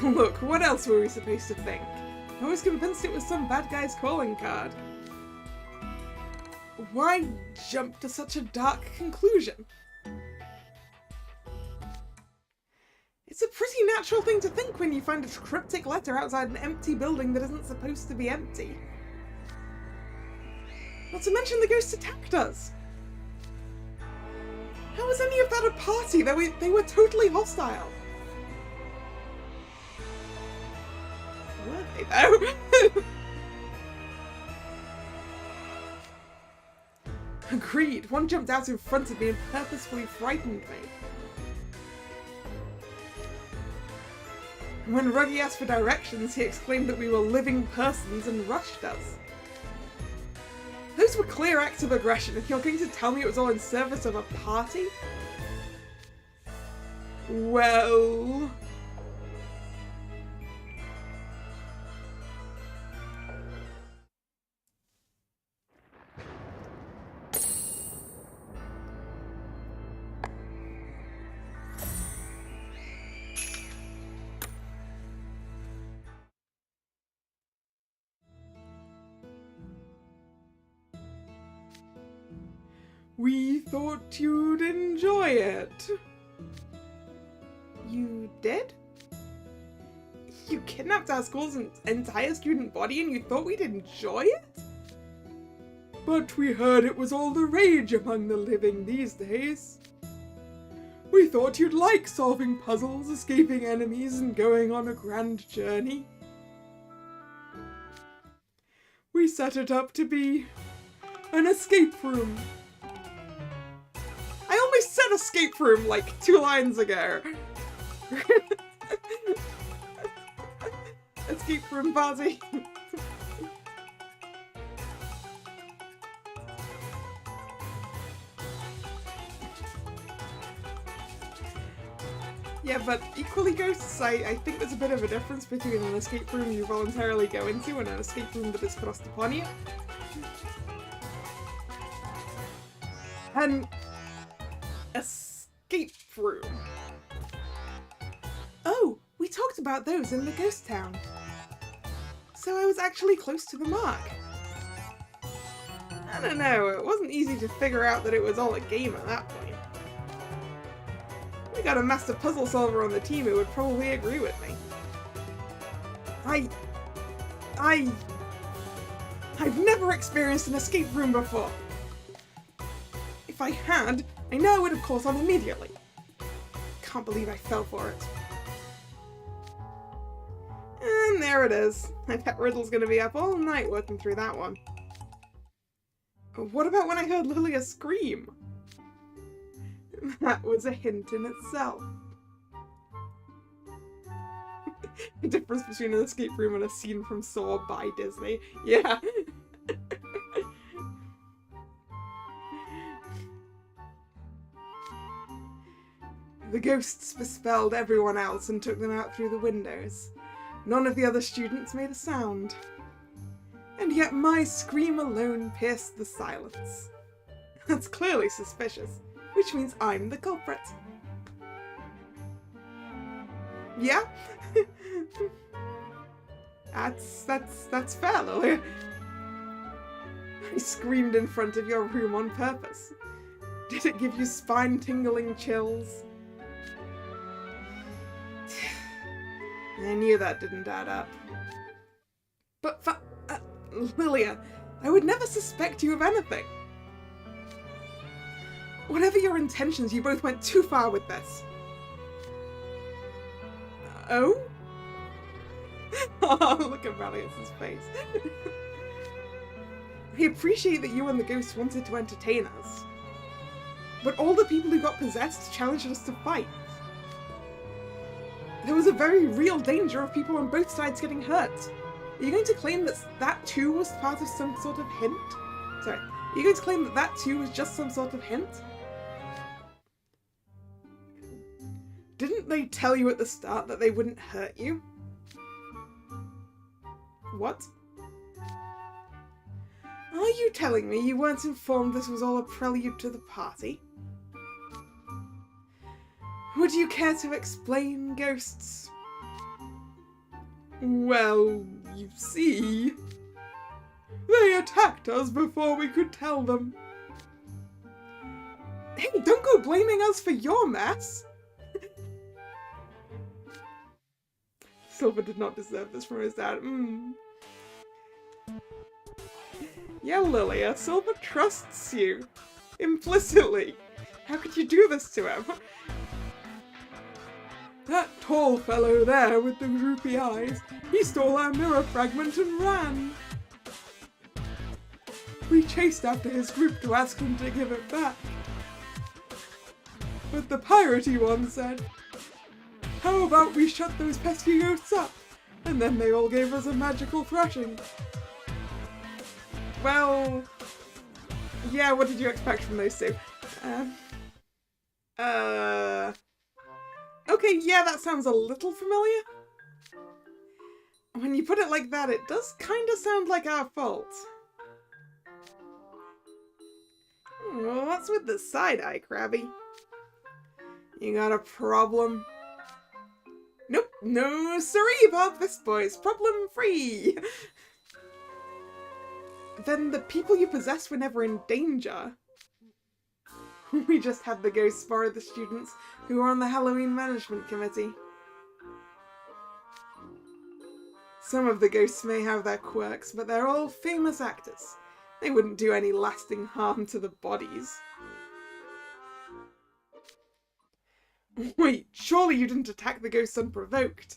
Look, what else were we supposed to think? I was convinced it was some bad guy's calling card. Why jump to such a dark conclusion? It's a pretty natural thing to think when you find a cryptic letter outside an empty building that isn't supposed to be empty. Not to mention the ghosts attacked us. How was any of that a party? They were totally hostile. Were they though? Agreed. One jumped out in front of me and purposefully frightened me. When Ruggy asked for directions, he exclaimed that we were living persons and rushed us. Those were clear acts of aggression. If you're going to tell me it was all in service of a party? Well... We thought you'd enjoy it. You did? You kidnapped our school's entire student body and you thought we'd enjoy it? But we heard it was all the rage among the living these days. We thought you'd like solving puzzles, escaping enemies, and going on a grand journey. We set it up to be an escape room. I almost said escape room like 2 lines ago. Escape room party. Yeah, but equally, Ghosts, I think there's a bit of a difference between an escape room you voluntarily go into and an escape room that is thrust upon you. An escape room. Oh, we talked about those in the ghost town. So I was actually close to the mark. I don't know, it wasn't easy to figure out that it was all a game at that point. We got a master puzzle solver on the team who would probably agree with me. I've never experienced an escape room before. If I had, I know I would have caught on immediately. Can't believe I fell for it. And there it is. I bet Riddle's gonna be up all night working through that one. What about when I heard Lilia scream? That was a hint in itself. The difference between an escape room and a scene from Saw by Disney. Yeah. The ghosts bespelled everyone else and took them out through the windows. None of the other students made a sound. And yet my scream alone pierced the silence. That's clearly suspicious, which means I'm the culprit. Yeah? That's fair, Lilia. I screamed in front of your room on purpose. Did it give you spine-tingling chills? I knew that didn't add up. But Lilia, I would never suspect you of anything. Whatever your intentions, you both went too far with this. Oh? Oh, look at Valiant's face. I appreciate that you and the ghosts wanted to entertain us. But all the people who got possessed challenged us to fight. There was a very real danger of people on both sides getting hurt. Are you going to claim that that too was part of some sort of hint? Sorry, are you going to claim that that too was just some sort of hint? Didn't they tell you at the start that they wouldn't hurt you? What? Are you telling me you weren't informed this was all a prelude to the party? Would you care to explain, ghosts? Well, you see, they attacked us before we could tell them. Hey, don't go blaming us for your mess! Silver did not deserve this from his dad. Yeah, Lilia, Silver trusts you. Implicitly. How could you do this to him? That tall fellow there with the droopy eyes, he stole our mirror fragment and ran. We chased after his group to ask him to give it back. But the piratey one said, How about we shut those pesky ghosts up? And then they all gave us a magical thrashing. Well, yeah, what did you expect from those two? Okay, yeah, that sounds a little familiar. When you put it like that, it does kind of sound like our fault. Well, what's with the side-eye, Krabby? You got a problem? Nope, no siree, Bob. This boy's problem-free. Then the people you possessed were never in danger. We just had the ghosts borrow the students who were on the Halloween management committee. Some of the ghosts may have their quirks, but they're all famous actors. They wouldn't do any lasting harm to the bodies. Wait, surely you didn't attack the ghosts unprovoked?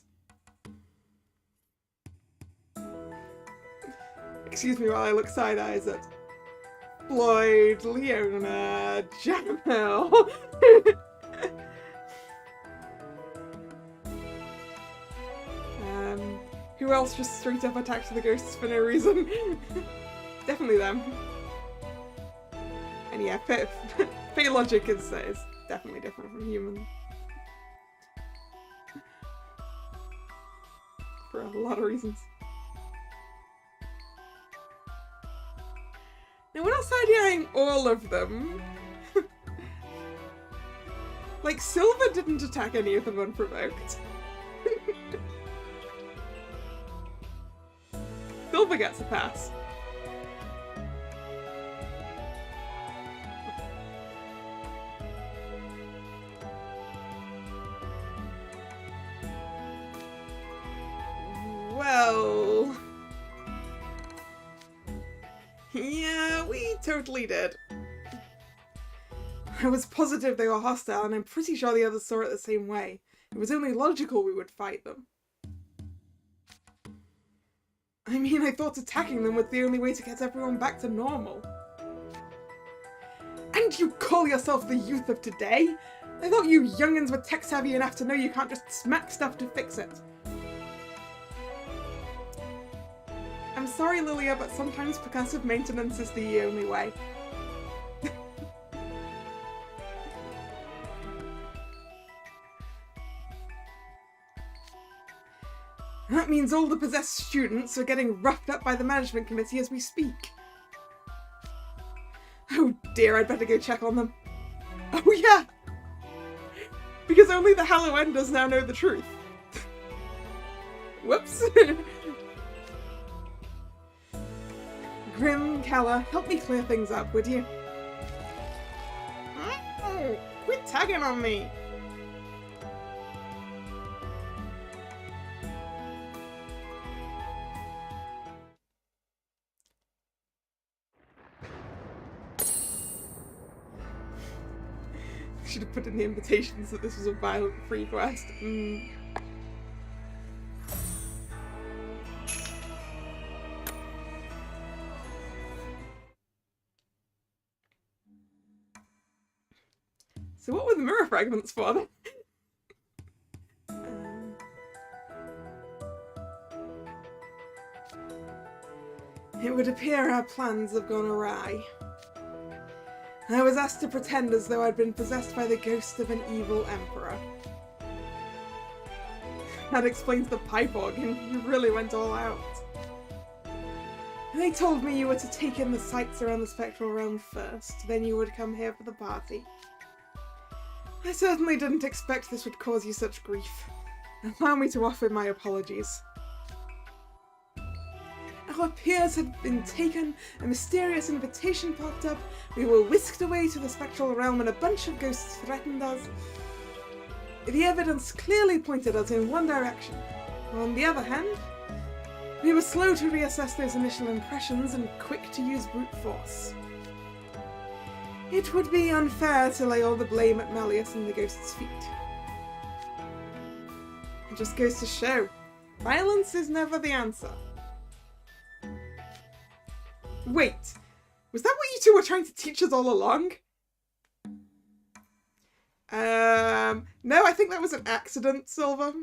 Excuse me while I look side-eyes at Floyd, Leona, Jamel. Who else just straight up attacked the ghosts for no reason? Definitely them. And yeah, Fey logic is definitely different from human. For a lot of reasons. Now we're not side-eyeing all of them. Like, Silver didn't attack any of them unprovoked. Silver gets a pass. Well... yeah, we totally did. I was positive they were hostile, and I'm pretty sure the others saw it the same way. It was only logical we would fight them. I mean, I thought attacking them was the only way to get everyone back to normal. And you call yourself the youth of today? I thought you youngins were tech-savvy enough to know you can't just smack stuff to fix it. I'm sorry, Lilia, but sometimes percussive maintenance is the only way. That means all the possessed students are getting roughed up by the management committee as we speak. Oh dear, I'd better go check on them. Oh yeah! Because only the Hallowenders now know the truth. Whoops. Grim, Kalla, help me clear things up, would you? Oh, quit tagging on me! Should have put in the invitations that this was a violent free quest. So what were the mirror fragments for then? It would appear our plans have gone awry. I was asked to pretend as though I'd been possessed by the ghost of an evil emperor. That explains the pipe organ. You really went all out. They told me you were to take in the sights around the spectral realm first, then you would come here for the party. I certainly didn't expect this would cause you such grief. Allow me to offer my apologies. Our peers had been taken, a mysterious invitation popped up, we were whisked away to the spectral realm and a bunch of ghosts threatened us. The evidence clearly pointed us in one direction. On the other hand, we were slow to reassess those initial impressions and quick to use brute force. It would be unfair to lay all the blame at Malleus and the ghost's feet. It just goes to show, violence is never the answer. Wait, was that what you two were trying to teach us all along? No, I think that was an accident, Silver.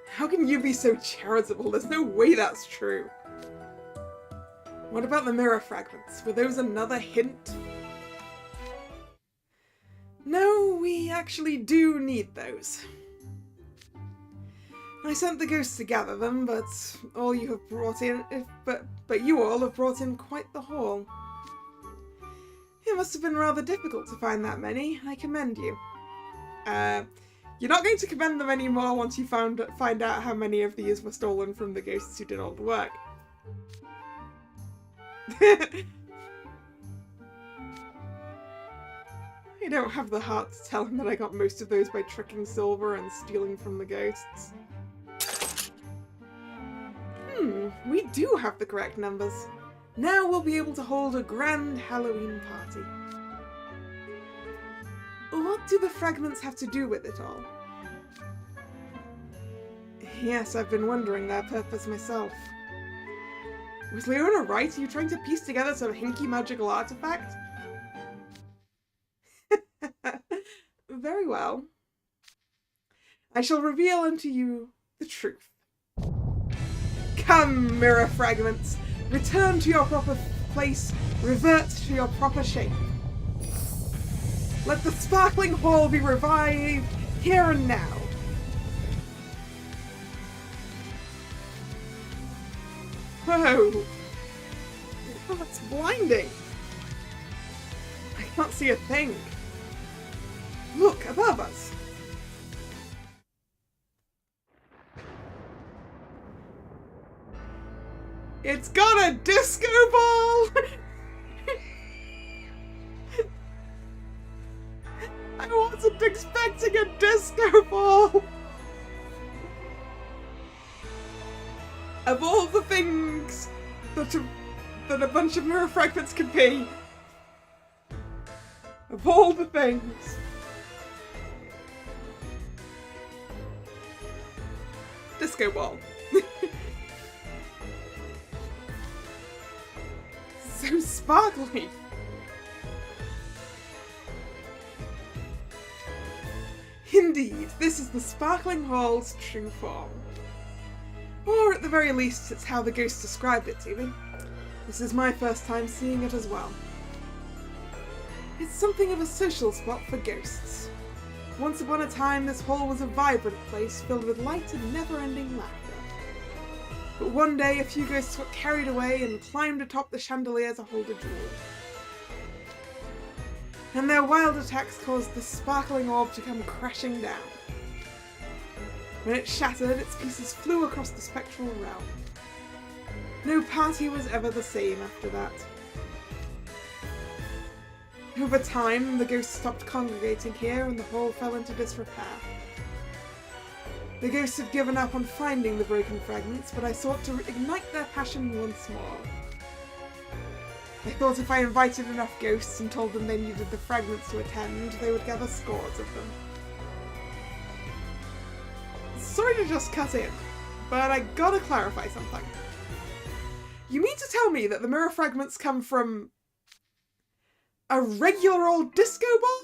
How can you be so charitable? There's no way that's true. What about the mirror fragments? Were those another hint? No, we actually do need those. I sent the ghosts to gather them, but all you have brought in, but you all have brought in quite the haul. It must have been rather difficult to find that many. I commend you. You're not going to commend them anymore once you find out how many of these were stolen from the ghosts who did all the work. I don't have the heart to tell him that I got most of those by tricking Silver and stealing from the ghosts. We do have the correct numbers. Now we'll be able to hold a grand Halloween party. What do the fragments have to do with it all? Yes, I've been wondering their purpose myself. Was Leona right? Are you trying to piece together some hinky magical artifact? Very well. I shall reveal unto you the truth. Come, mirror fragments! Return to your proper place, revert to your proper shape. Let the sparkling hall be revived here and now. Whoa! Oh, that's blinding! I can't see a thing. Look, above us! It's got a disco ball! I wasn't expecting a disco ball! Of all the things that a bunch of mirror fragments could be, of all the things, disco ball. So sparkly. Indeed, this is the Sparkling Hall's true form. Or at the very least, it's how the ghost described it to me. This is my first time seeing it as well. It's something of a social spot for ghosts. Once upon a time, this hall was a vibrant place filled with light and never-ending laughter. But one day, a few ghosts got carried away and climbed atop the chandelier to hold a duel. And their wild attacks caused the sparkling orb to come crashing down. When it shattered, its pieces flew across the spectral realm. No party was ever the same after that. Over time, the ghosts stopped congregating here and the hall fell into disrepair. The ghosts had given up on finding the broken fragments, but I sought to ignite their passion once more. I thought if I invited enough ghosts and told them they needed the fragments to attend, they would gather scores of them. Sorry to just cut in, but I gotta clarify something. You mean to tell me that the mirror fragments come from a regular old disco ball?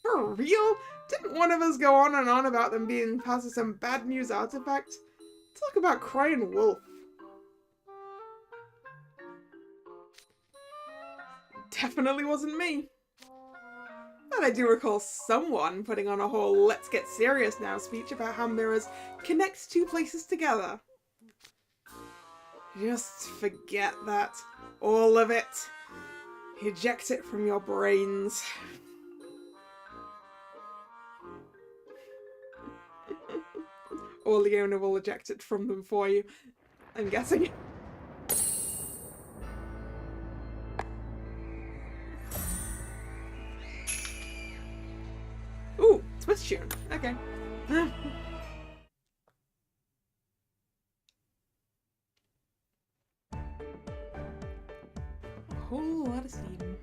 For real? Didn't one of us go on and on about them being part of some bad news artifact? Talk about crying wolf. Definitely wasn't me. But I do recall someone putting on a whole "let's get serious now" speech about how mirrors connect two places together. Just forget that. All of it. Eject it from your brains. Or Leona will eject it from them for you, I'm guessing. Ooh, twist tune. Okay. A whole lot of steam.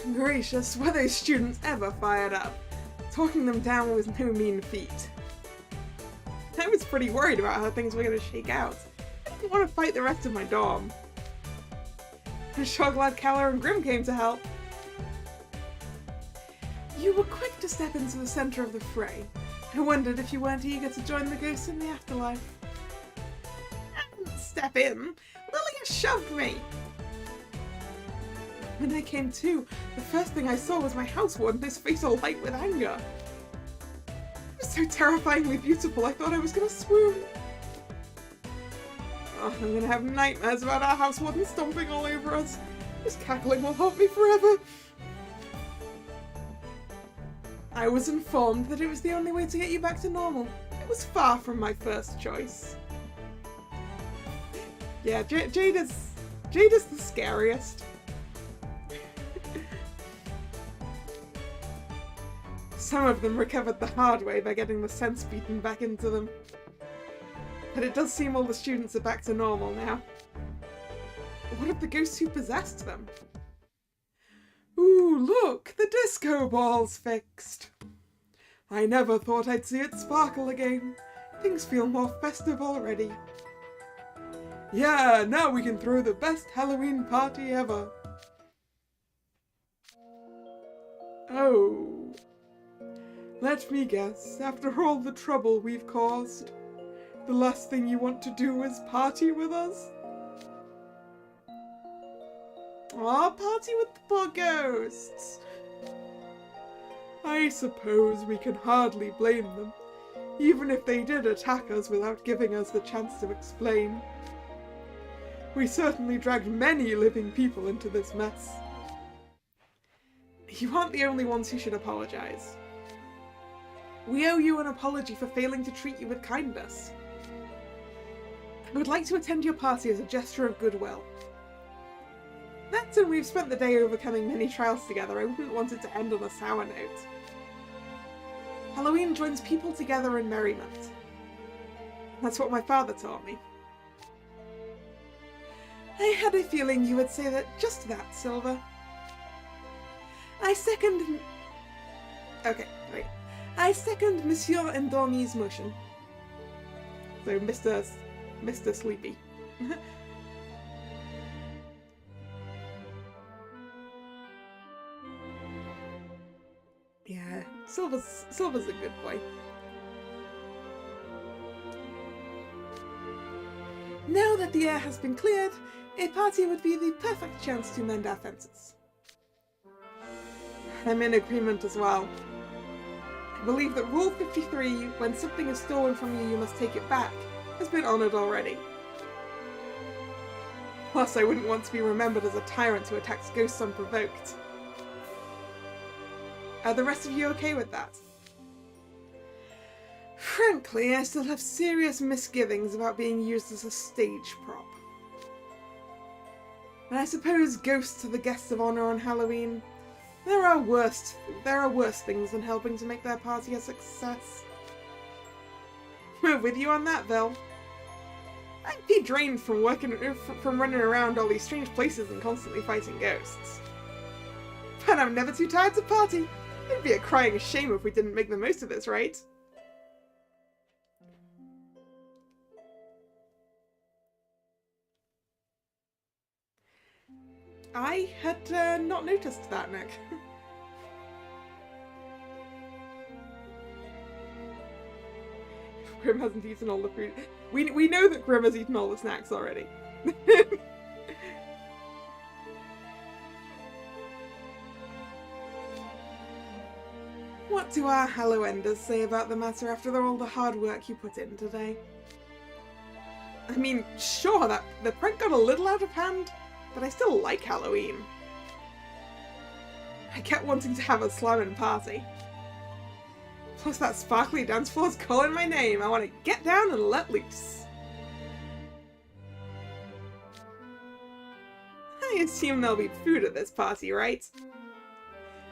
Gracious, were those students ever fired up? Talking them down was no mean feat. I was pretty worried about how things were going to shake out. I didn't want to fight the rest of my dorm. I'm sure glad Kalla and Grim came to help. You were quick to step into the center of the fray. I wondered if you weren't eager to join the ghosts in the afterlife. I didn't step in. Lilia shoved me. When I came to, the first thing I saw was my house warden, his face all light with anger. It was so terrifyingly beautiful, I thought I was gonna swoon. Oh, I'm gonna have nightmares about our house warden stomping all over us. His cackling will haunt me forever. I was informed that it was the only way to get you back to normal. It was far from my first choice. Yeah, Jade is the scariest. Some of them recovered the hard way by getting the sense beaten back into them. But it does seem all the students are back to normal now. What of the ghosts who possessed them? Ooh, look! The disco ball's fixed! I never thought I'd see it sparkle again. Things feel more festive already. Yeah, now we can throw the best Halloween party ever. Oh. Let me guess, after all the trouble we've caused, the last thing you want to do is party with us? Aw, party with the poor ghosts! I suppose we can hardly blame them, even if they did attack us without giving us the chance to explain. We certainly dragged many living people into this mess. You aren't the only ones who should apologize. We owe you an apology for failing to treat you with kindness. I would like to attend your party as a gesture of goodwill. That and we've spent the day overcoming many trials together, I wouldn't want it to end on a sour note. Halloween joins people together in merriment. That's what my father taught me. I had a feeling you would say just that, Silver. I second Monsieur Endormi's motion. So, Mr. Sleepy. Yeah, Silver's a good boy. Now that the air has been cleared, a party would be the perfect chance to mend our fences. I'm in agreement as well. I believe that Rule 53, when something is stolen from you, you must take it back, has been honoured already. Plus, I wouldn't want to be remembered as a tyrant who attacks ghosts unprovoked. Are the rest of you okay with that? Frankly, I still have serious misgivings about being used as a stage prop. And I suppose ghosts are the guests of honour on Halloween. There are worse things than helping to make their party a success. We're with you on that, Vel. I'd be drained from running around all these strange places and constantly fighting ghosts. But I'm never too tired to party. It'd be a crying shame if we didn't make the most of this, right? I had not noticed that, Nick. Grim hasn't eaten all the food. We know that Grim has eaten all the snacks already. What do our Hallowenders say about the matter after all the hard work you put in today? I mean, sure, the prank got a little out of hand, but I still like Halloween. I kept wanting to have a slamming party. Plus that sparkly dance floor's calling my name. I want to get down and let loose. I assume there'll be food at this party, right?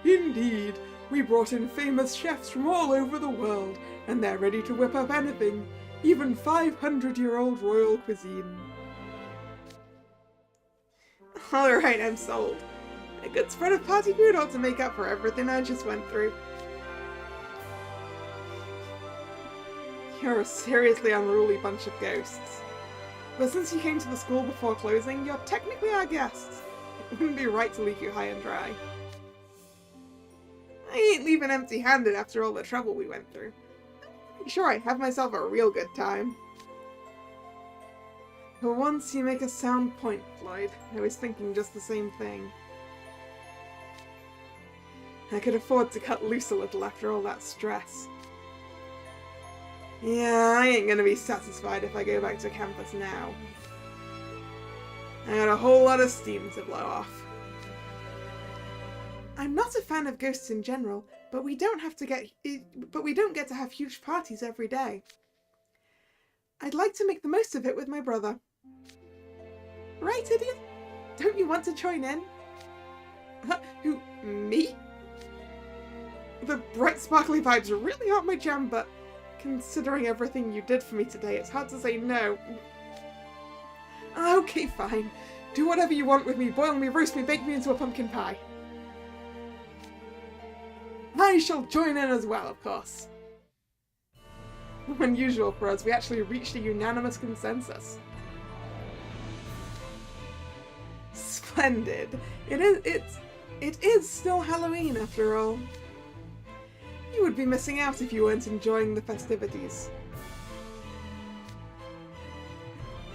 Indeed. We brought in famous chefs from all over the world, and they're ready to whip up anything, even 500-year-old royal cuisine. Alright, I'm sold. A good spread of party food ought to make up for everything I just went through. You're a seriously unruly bunch of ghosts. But since you came to the school before closing, you're technically our guests. It wouldn't be right to leave you high and dry. I ain't leaving empty-handed after all the trouble we went through. Sure, I'd have myself a real good time. For once, you make a sound point, Floyd. I was thinking just the same thing. I could afford to cut loose a little after all that stress. Yeah, I ain't gonna be satisfied if I go back to campus now. I got a whole lot of steam to blow off. I'm not a fan of ghosts in general, but we don't get to have huge parties every day. I'd like to make the most of it with my brother. Right, idiot? Don't you want to join in? Who, me? The bright sparkly vibes really aren't my jam, but considering everything you did for me today, it's hard to say no. Okay, fine. Do whatever you want with me. Boil me, roast me, bake me into a pumpkin pie. I shall join in as well, of course. Unusual for us, we actually reached a unanimous consensus. Splendid. It is still Halloween after all. You would be missing out if you weren't enjoying the festivities.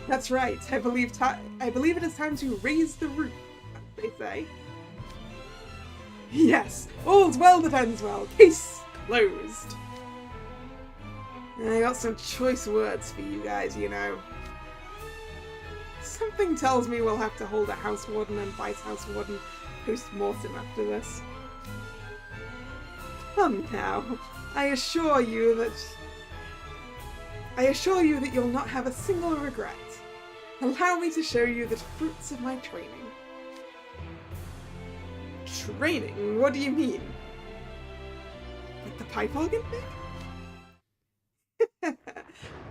That's right. I believe it is time to raise the roof, as they say. Yes, all's well that ends well. Case closed. I got some choice words for you guys, you know. Something tells me we'll have to hold a house warden and vice house warden post-mortem after this. Come now, I assure you that you'll not have a single regret. Allow me to show you the fruits of my training. Training? What do you mean? Like the pipe organ thing?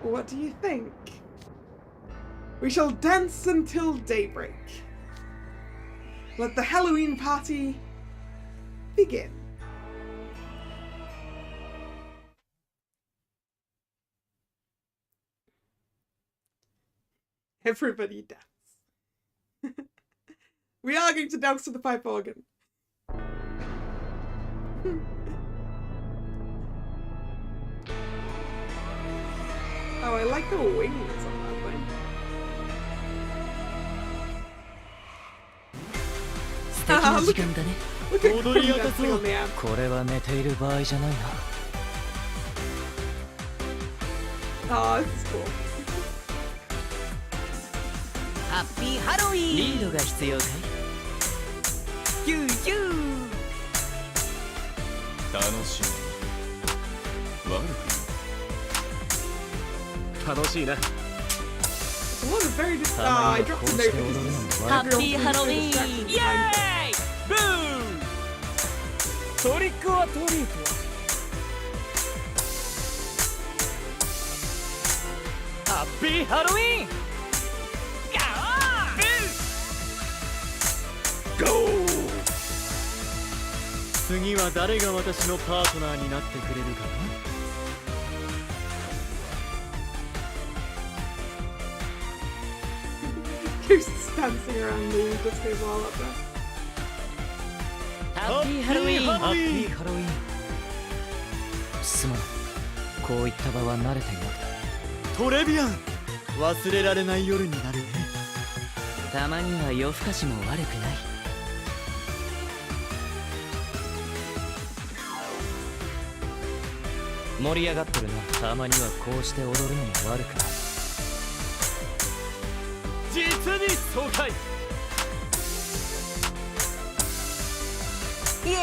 What do you think? We shall dance until daybreak. Let the Halloween party begin. Everybody dance. We are going to dance to the pipe organ. Oh, I like the wings on that thing. 素敵な時間だね。 Look at 踊り Grim 明かそう dancing on the amp. これは寝ている場合じゃないな。 Oh, this is cool. ハッピーハロウィーン。リードが必要かい？ユーユー。楽しみ。悪く楽しいな。 It's a lot of very I dropped a note because ハッピー everyone's ハロウ so ィーン。 distracted イエ behind it. ーイ。ブー。トリックはトリート。ハッピーハロウィーン。ゴー。次は誰が私のパートナーになってくれるかな。 Ghosts dancing around the disco ball up there. ハッピーハロウィーン。ハッピーハッピーハロウィーン。すまない。こういった場は慣れていなくて。トレビアン。忘れられない夜になるね。たまには夜更かしも悪くない。盛り上がってるな。たまにはこうして踊るのも悪くない。実に爽快。イエ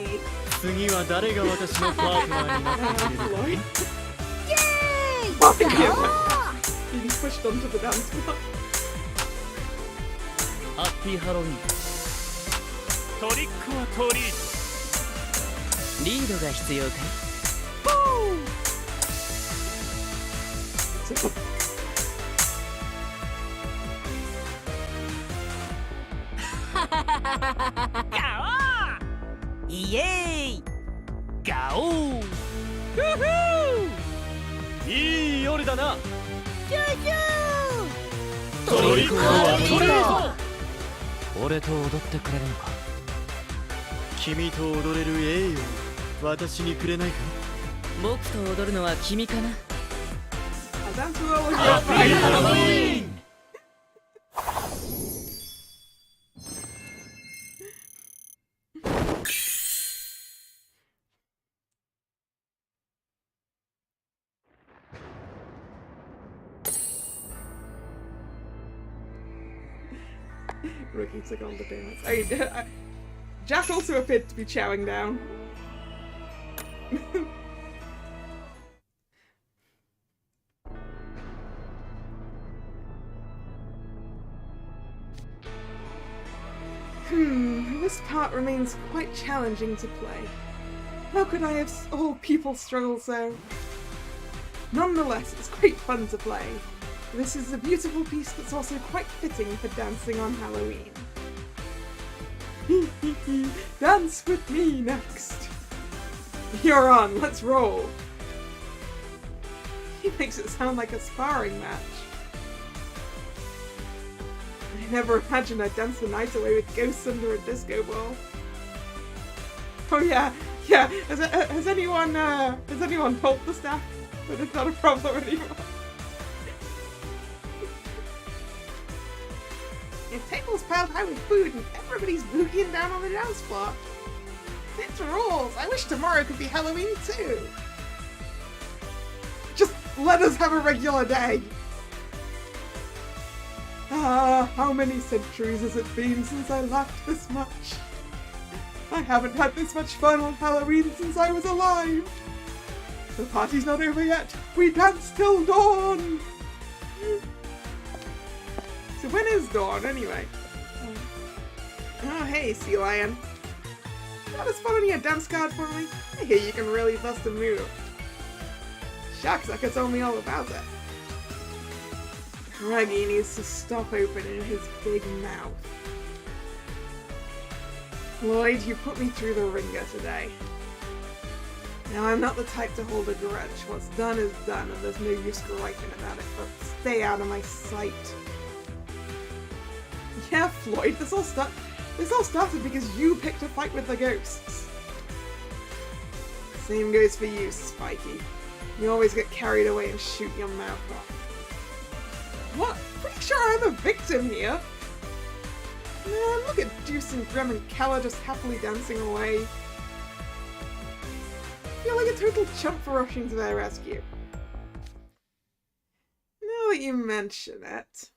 ーイ。次は誰が私のパートナーになってくれるかな。 Lloyd? イエーイ。 Fucking hell. Being pushed onto the dance floor. ハッピーハロウィーン。トリックはトリート。リードが必要かい？ So, イエーイガオーふふいい夜だなヒューヒュートリックはトリート。俺と踊ってくれるのか。君と踊れる栄誉を私にくれないか。僕と踊るのは君かな。A dance with all of ハッ your ピー friends. ハロウィーン。Rookie took on the dance. I mean, Jack also appeared to be chowing down. This part remains quite challenging to play. How could I have all people struggle so? Nonetheless, it's quite fun to play. This is a beautiful piece that's also quite fitting for dancing on Halloween. Dance with me next! You're on, let's roll! He makes it sound like a sparring match. I never imagined I'd dance the night away with ghosts under a disco ball. Oh yeah, has anyone told the staff that it's not a problem anymore? If tables piled high with food and everybody's boogieing down on the dance floor. It rules! I wish tomorrow could be Halloween too! Just let us have a regular day! Ah, how many centuries has it been since I laughed this much? I haven't had this much fun on Halloween since I was alive! The party's not over yet! We dance till dawn! So when is dawn, anyway? Oh, hey, Sea Lion. Got a spot on your dance card for me? I hear you can really bust a move. Sharksucker told me all about it. Craggy needs to stop opening his big mouth. Lloyd, you put me through the ringer today. Now, I'm not the type to hold a grudge. What's done is done, and there's no use griping about it, but stay out of my sight. Yeah, Floyd, this all started because you picked a fight with the ghosts. Same goes for you, Spiky. You always get carried away and shoot your mouth off. What? Pretty sure I'm a victim here. Man, look at Deuce and Grim and Kalla just happily dancing away. I feel like a total chump for rushing to their rescue. Now that you mention it,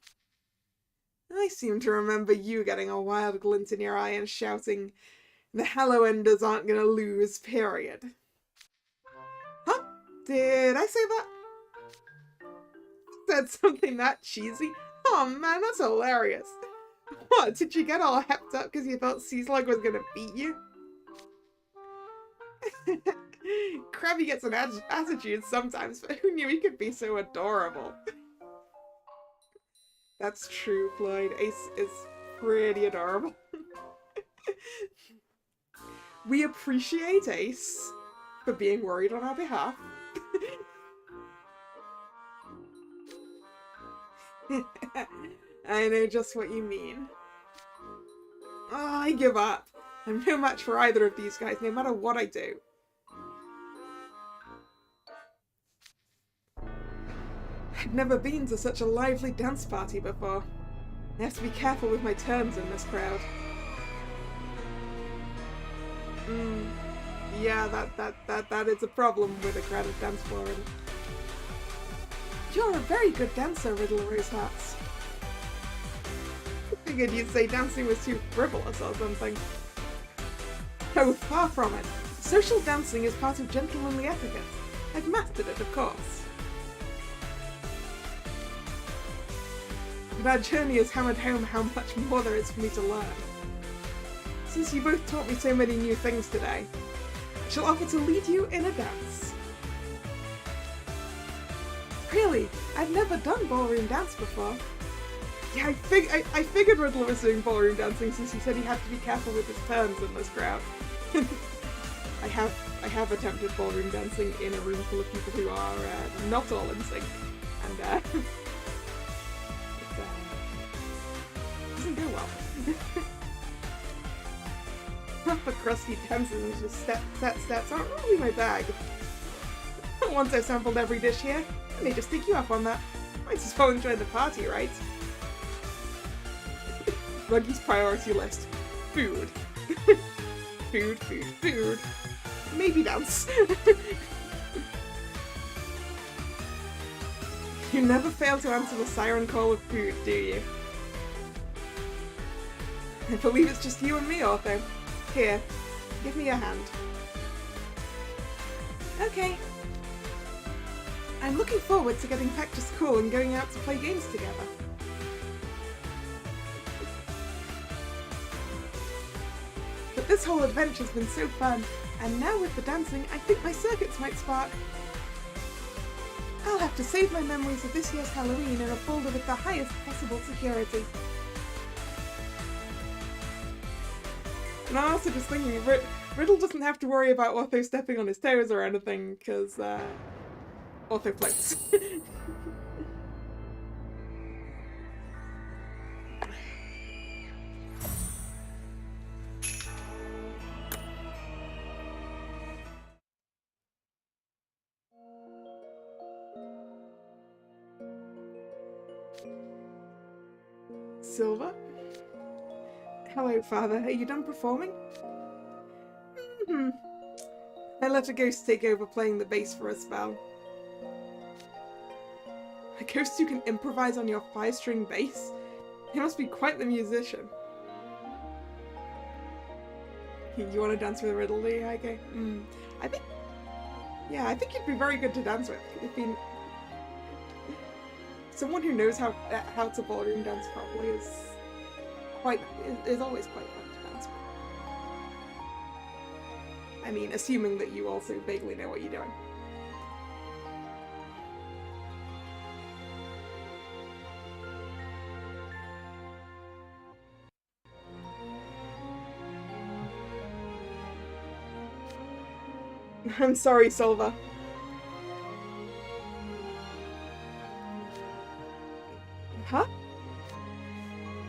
I seem to remember you getting a wild glint in your eye and shouting, "The Hallowenders aren't gonna lose, period." Huh? Did I say that? Said something that cheesy? Oh man, that's hilarious. What, did you get all hepped up because you thought Sea-Slug was gonna beat you? Krabby gets an attitude sometimes, but who knew he could be so adorable? That's true, Floyd. Ace is pretty adorable. We appreciate Ace for being worried on our behalf. I know just what you mean. Oh, I give up. I'm no match for either of these guys, no matter what I do. I've never been to such a lively dance party before. I have to be careful with my turns in this crowd. Yeah, that is a problem with a crowded dance floor. You're a very good dancer, Riddle Rosehearts. I figured you'd say dancing was too frivolous or something. Oh, far from it. Social dancing is part of gentlemanly etiquette. I've mastered it, of course. But our journey has hammered home how much more there is for me to learn. Since you both taught me so many new things today, I shall offer to lead you in a dance. Really? I've never done ballroom dance before. Yeah, I figured Riddler was doing ballroom dancing since he said he had to be careful with his turns in this crowd. I have attempted ballroom dancing in a room full of people who are not all in sync, and it doesn't go well. The crusty dances and just steps aren't really my bag. Once I've sampled every dish here, I may just take you up on that. Might as well enjoy the party, right? Ruggy's priority list. Food. Food, food, food. Maybe dance. You never fail to answer the siren call of food, do you? I believe it's just you and me, Ortho. Here, give me your hand. Okay. I'm looking forward to getting back to school and going out to play games together. But this whole adventure's been so fun, and now with the dancing, I think my circuits might spark. I'll have to save my memories of this year's Halloween in a folder with the highest possible security. And I'm also just thinking, Riddle doesn't have to worry about Ortho stepping on his toes or anything, because Ortho floats. Silver? Hello, Father. Are you done performing? I let a ghost take over playing the bass for a spell. A ghost who can improvise on your 5-string bass? He must be quite the musician. You want to dance with Riddle, do you? Okay. I think you'd be very good to dance with. If you... Someone who knows how to ballroom dance properly is always quite fun to dance with. I mean, assuming that you also vaguely know what you're doing. I'm sorry, Silva. Huh?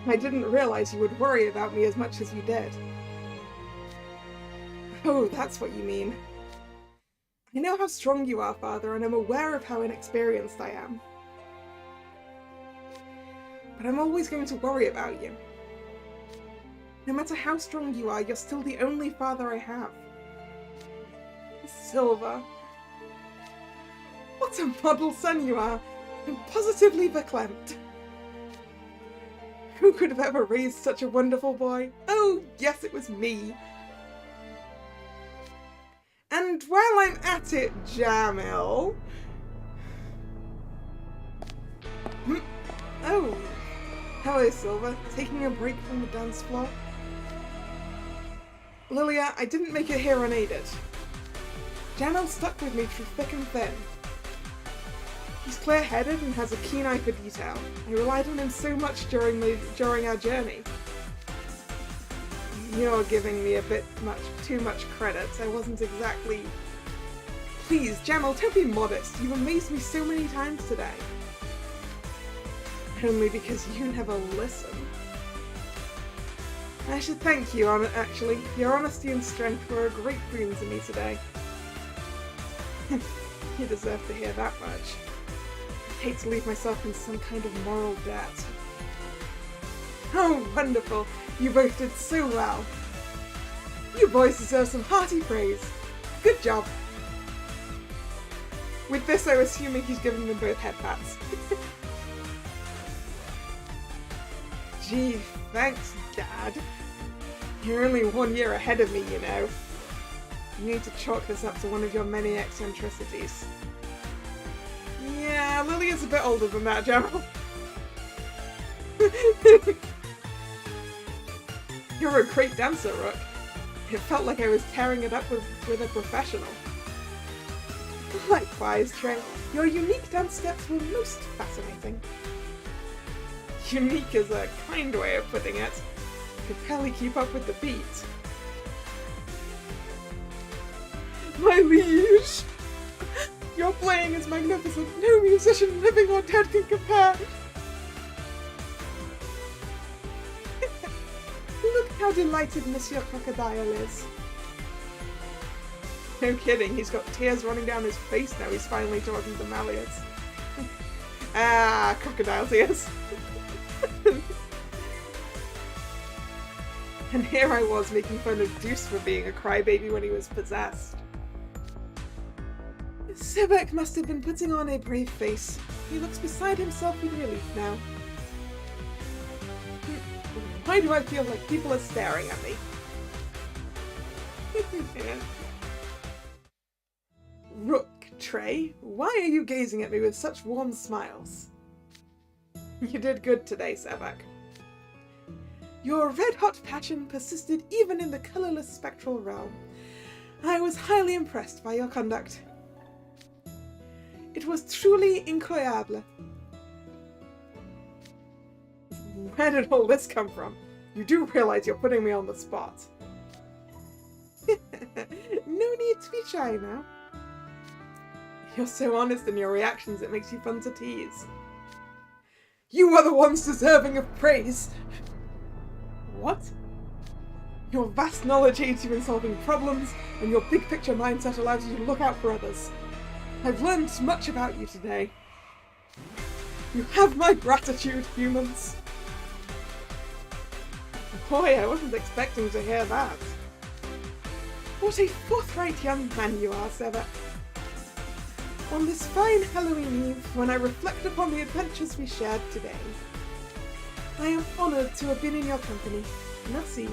I didn't realize you would worry about me as much as you did. Oh, that's what you mean. I know how strong you are, Father, and I'm aware of how inexperienced I am. But I'm always going to worry about you. No matter how strong you are, you're still the only father I have. Silva. What a model son you are! I'm positively verklempt. Who could have ever raised such a wonderful boy? Oh, yes, it was me. And while I'm at it, Jamil... Oh, hello, Silva. Taking a break from the dance floor? Lilia, I didn't make it here unaided. Jamil stuck with me through thick and thin. He's clear-headed and has a keen eye for detail. I relied on him so much during our journey. You're giving me a bit too much credit. I wasn't exactly... Please, Jamil, don't be modest. You've amazed me so many times today. Only because you never listen. I should thank you, actually. Your honesty and strength were a great boon to me today. You deserve to hear that much. I hate to leave myself in some kind of moral debt. Oh, wonderful! You both did so well. You boys deserve some hearty praise. Good job. With this, I'm assuming he's giving them both head pats. Gee, thanks, Dad. You're only 1 year ahead of me, you know. You need to chalk this up to one of your many eccentricities. Yeah, Lilia's a bit older than that, Jamil. You're a great dancer, Rook. It felt like I was tearing it up with a professional. Likewise, Trey. Your unique dance steps were most fascinating. Unique is a kind way of putting it. Could barely keep up with the beat. My liege! Your playing is magnificent. No musician, living or dead, can compare. Look how delighted Monsieur Crocodile is. No kidding, he's got tears running down his face now he's finally talking to Malleus. Ah, crocodile tears. And here I was making fun of Deuce for being a crybaby when he was possessed. Sebek must have been putting on a brave face. He looks beside himself with relief now. Why do I feel like people are staring at me? Rook, Trey, why are you gazing at me with such warm smiles? You did good today, Sebek. Your red-hot passion persisted even in the colourless spectral realm. I was highly impressed by your conduct. It was truly incroyable. Where did all this come from? You do realize you're putting me on the spot. No need to be shy now. You're so honest in your reactions it makes you fun to tease. You are the ones deserving of praise! What? Your vast knowledge aids you in solving problems, and your big picture mindset allows you to look out for others. I've learned much about you today. You have my gratitude, humans. Boy, I wasn't expecting to hear that. What a forthright young man you are, Sebek. On this fine Halloween Eve, when I reflect upon the adventures we shared today, I am honoured to have been in your company. Merci.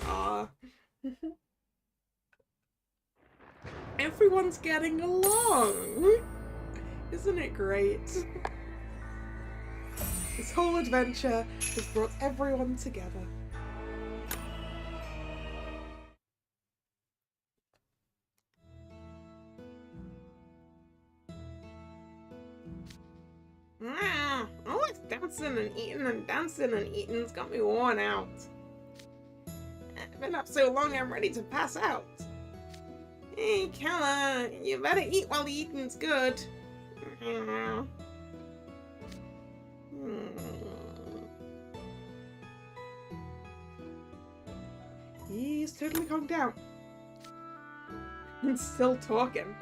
Aww. Everyone's getting along! Isn't it great? This whole adventure has brought everyone together. Always dancing and eating and dancing and eating's got me worn out. I've been up so long I'm ready to pass out. Hey, Kalla, you better eat while the eating's good. He's totally calmed down. And still talking.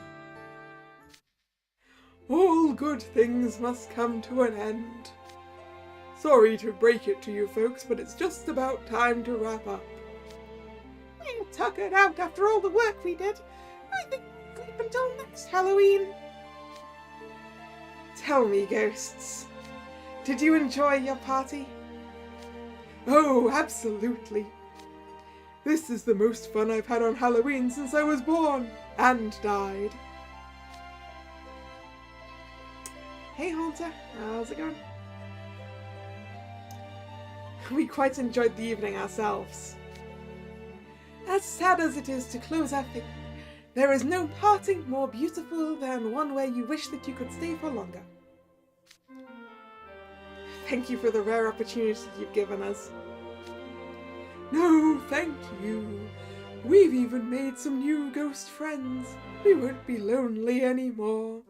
All good things must come to an end. Sorry to break it to you folks, but it's just about time to wrap up. We're tuckered out after all the work we did. I think we'll sleep until next Halloween. Tell me, ghosts, did you enjoy your party? Oh, absolutely. This is the most fun I've had on Halloween since I was born and died. Hey Haunter, how's it going? We quite enjoyed the evening ourselves. As sad as it is to close our thing, there is no parting more beautiful than one where you wish that you could stay for longer. Thank you for the rare opportunity you've given us. No, thank you. We've even made some new ghost friends. We won't be lonely anymore.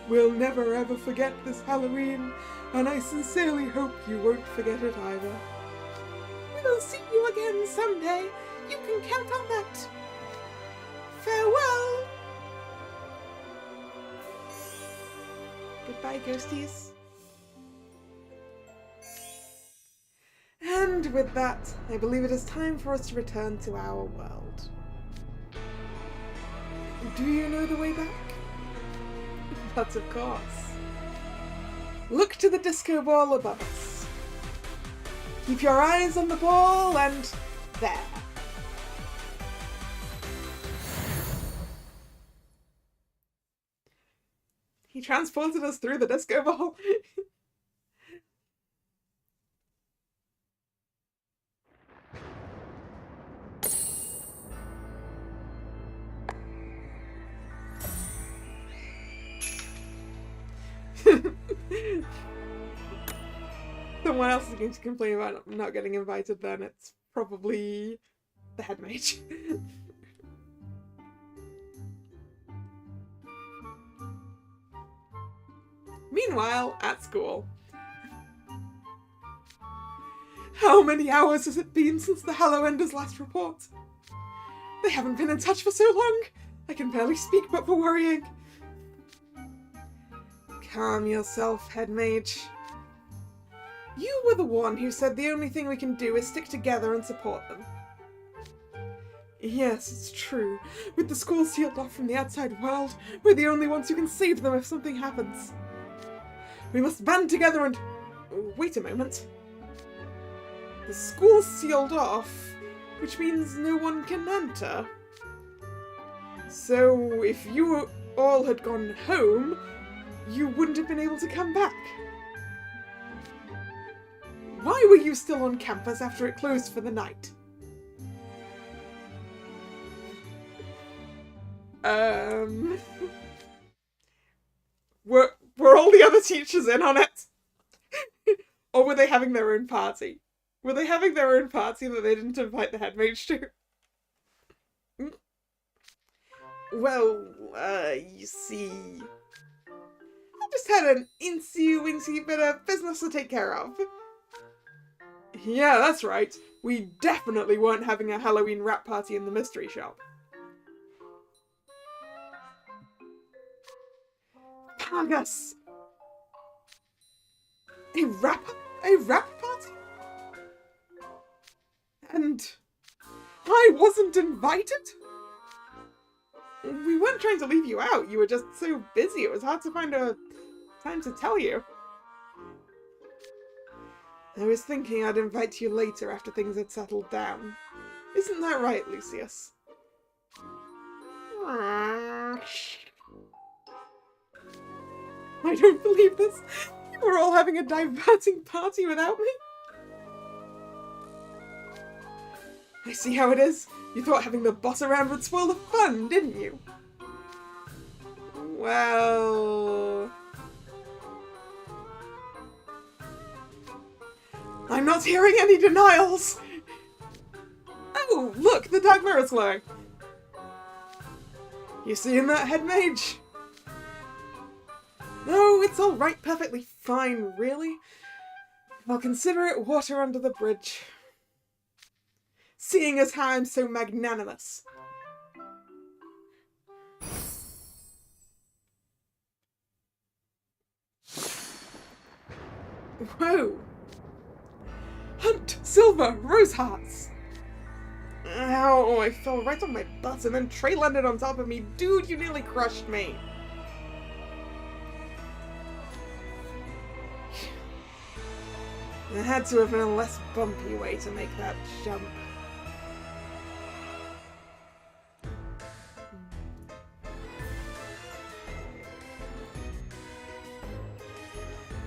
We'll never ever forget this Halloween, and I sincerely hope you won't forget it either. We'll see you again someday. You can count on that. Farewell. Goodbye, ghosties. And with that, I believe it is time for us to return to our world. Do you know the way back? But of course. Look to the disco ball above us. Keep your eyes on the ball and there. He transported us through the disco ball. someone else is going to complain about not getting invited, then it's probably the head mage. Meanwhile, at school. How many hours has it been since the Hallowenders' last report? They haven't been in touch for so long. I can barely speak but for worrying. Calm yourself, head mage. You were the one who said the only thing we can do is stick together and support them. Yes, it's true. With the school sealed off from the outside world, we're the only ones who can save them if something happens. We must band together and... Wait a moment. The school's sealed off, which means no one can enter. So, if you all had gone home, you wouldn't have been able to come back. Why were you still on campus after it closed for the night? Were all the other teachers in on it? Or were they having their own party? Were they having their own party that they didn't invite the head mage to? Well, you see... I just had an incy-wincy bit of business to take care of. Yeah, that's right. We definitely weren't having a Halloween rap party in the mystery shop. Pagas! A rap party? And I wasn't invited? We weren't trying to leave you out, you were just so busy it was hard to find a time to tell you. I was thinking I'd invite you later after things had settled down. Isn't that right, Lucius? I don't believe this. You were all having a diverting party without me? I see how it is. You thought having the boss around would spoil the fun, didn't you? Well... I'm not hearing any denials! Oh, look, the dark mirror's glowing. You seeing that, head mage? No, it's alright, perfectly fine, really. I'll consider it water under the bridge. Seeing as how I'm so magnanimous. Whoa! Hunt! Silver! Rose hearts! Ow, I fell right on my butt and then Trey landed on top of me. Dude, you nearly crushed me. There had to have been a less bumpy way to make that jump.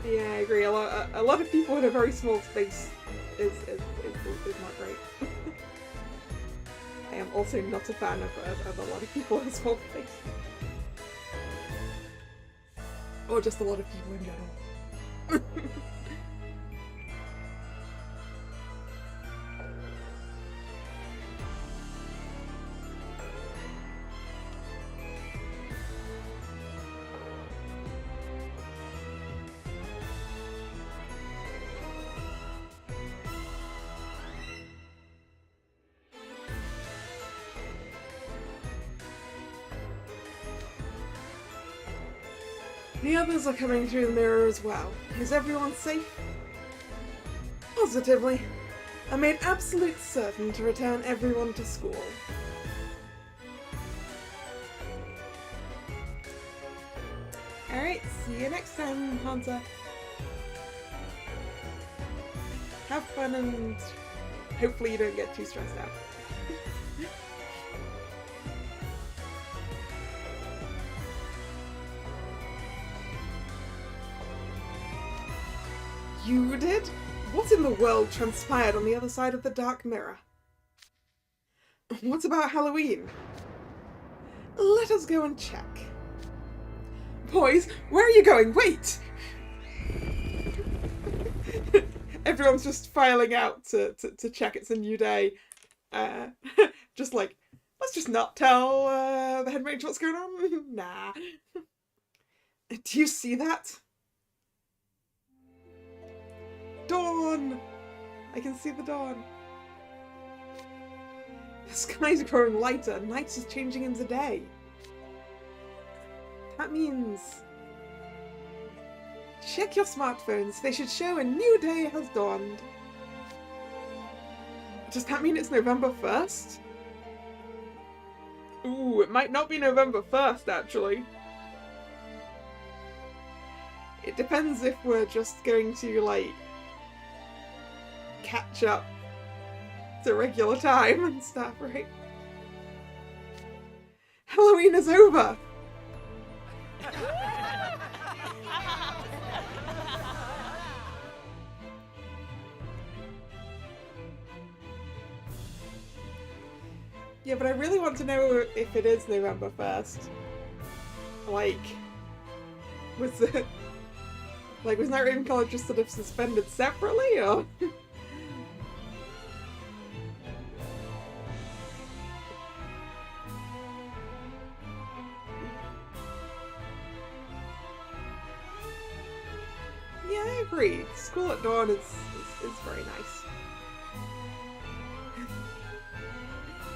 Yeah, I agree. A lot of people in a very small space is not great. I am also not a fan of a lot of people in a small space. Or just a lot of people in general. The others are coming through the mirror as well. Is everyone safe? Positively. I made absolute certain to return everyone to school. Alright, see you next time, Hansa. Have fun and hopefully you don't get too stressed out. You did? What in the world transpired on the other side of the dark mirror? What about Halloween? Let us go and check. Boys, where are you going? Wait! everyone's just filing out to check it's a new day. Just like, let's just not tell the head mage what's going on. Nah. Do you see that? Dawn! I can see the dawn. The sky's growing lighter. Night is changing into day. That means... check your smartphones. They should show a new day has dawned. Does that mean it's November 1st? Ooh, it might not be November 1st, actually. It depends if we're just going to, like, catch up to regular time and stuff, right? Halloween is over! Yeah, but I really want to know if it is November 1st. Like, was Night Raven College just sort of suspended separately, or? Yeah, I agree. School at dawn is very nice.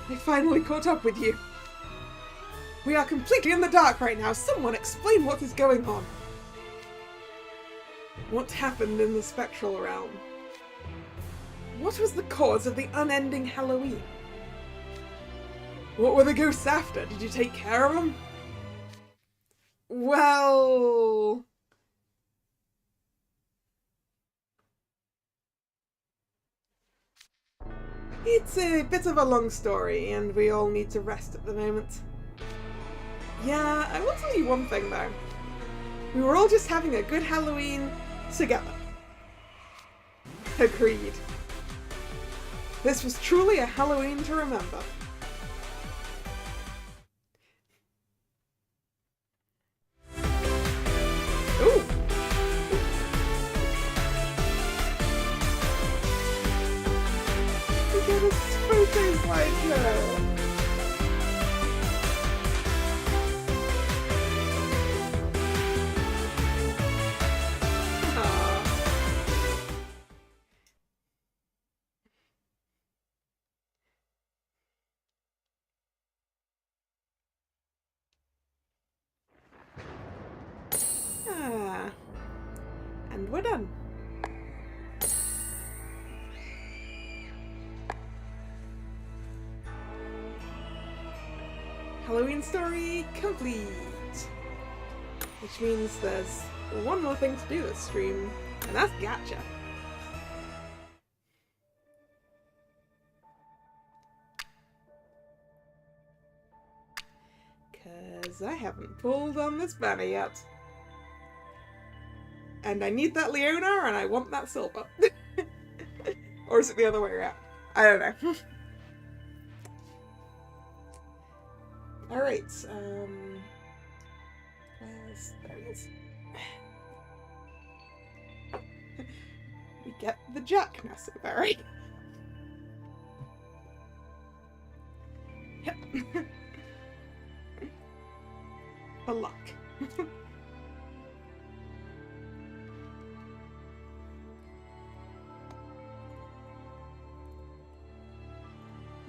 I finally caught up with you. We are completely in the dark right now. Someone explain what is going on. What happened in the spectral realm? What was the cause of the unending Halloween? What were the ghosts after? Did you take care of them? Well... it's a bit of a long story, and we all need to rest at the moment. Yeah, I will tell you one thing though. We were all just having a good Halloween together. Agreed. This was truly a Halloween to remember. Ooh! Look at his photos like that. And we're done. Halloween story complete. Which means there's one more thing to do this stream, and that's Gacha. Cause I haven't pulled on this banner yet. And I need that Leona, and I want that Silver. Or is it the other way around? I don't know. Alright, there he is. We get the Jack Necessary. Yep. A luck.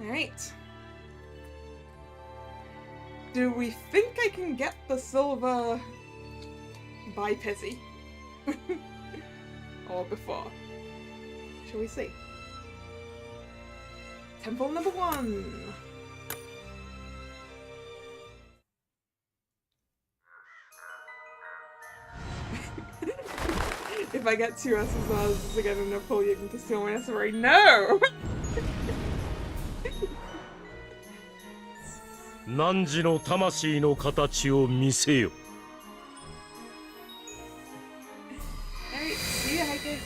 Alright. Do we think I can get the silver by Pizzy? Or before? Shall we see? Temple number 1. If I get 2 SSRs, is it going to Napoleon to steal my SSR? No! 汝の魂の形を見せよ。Alright, see ya, Heike.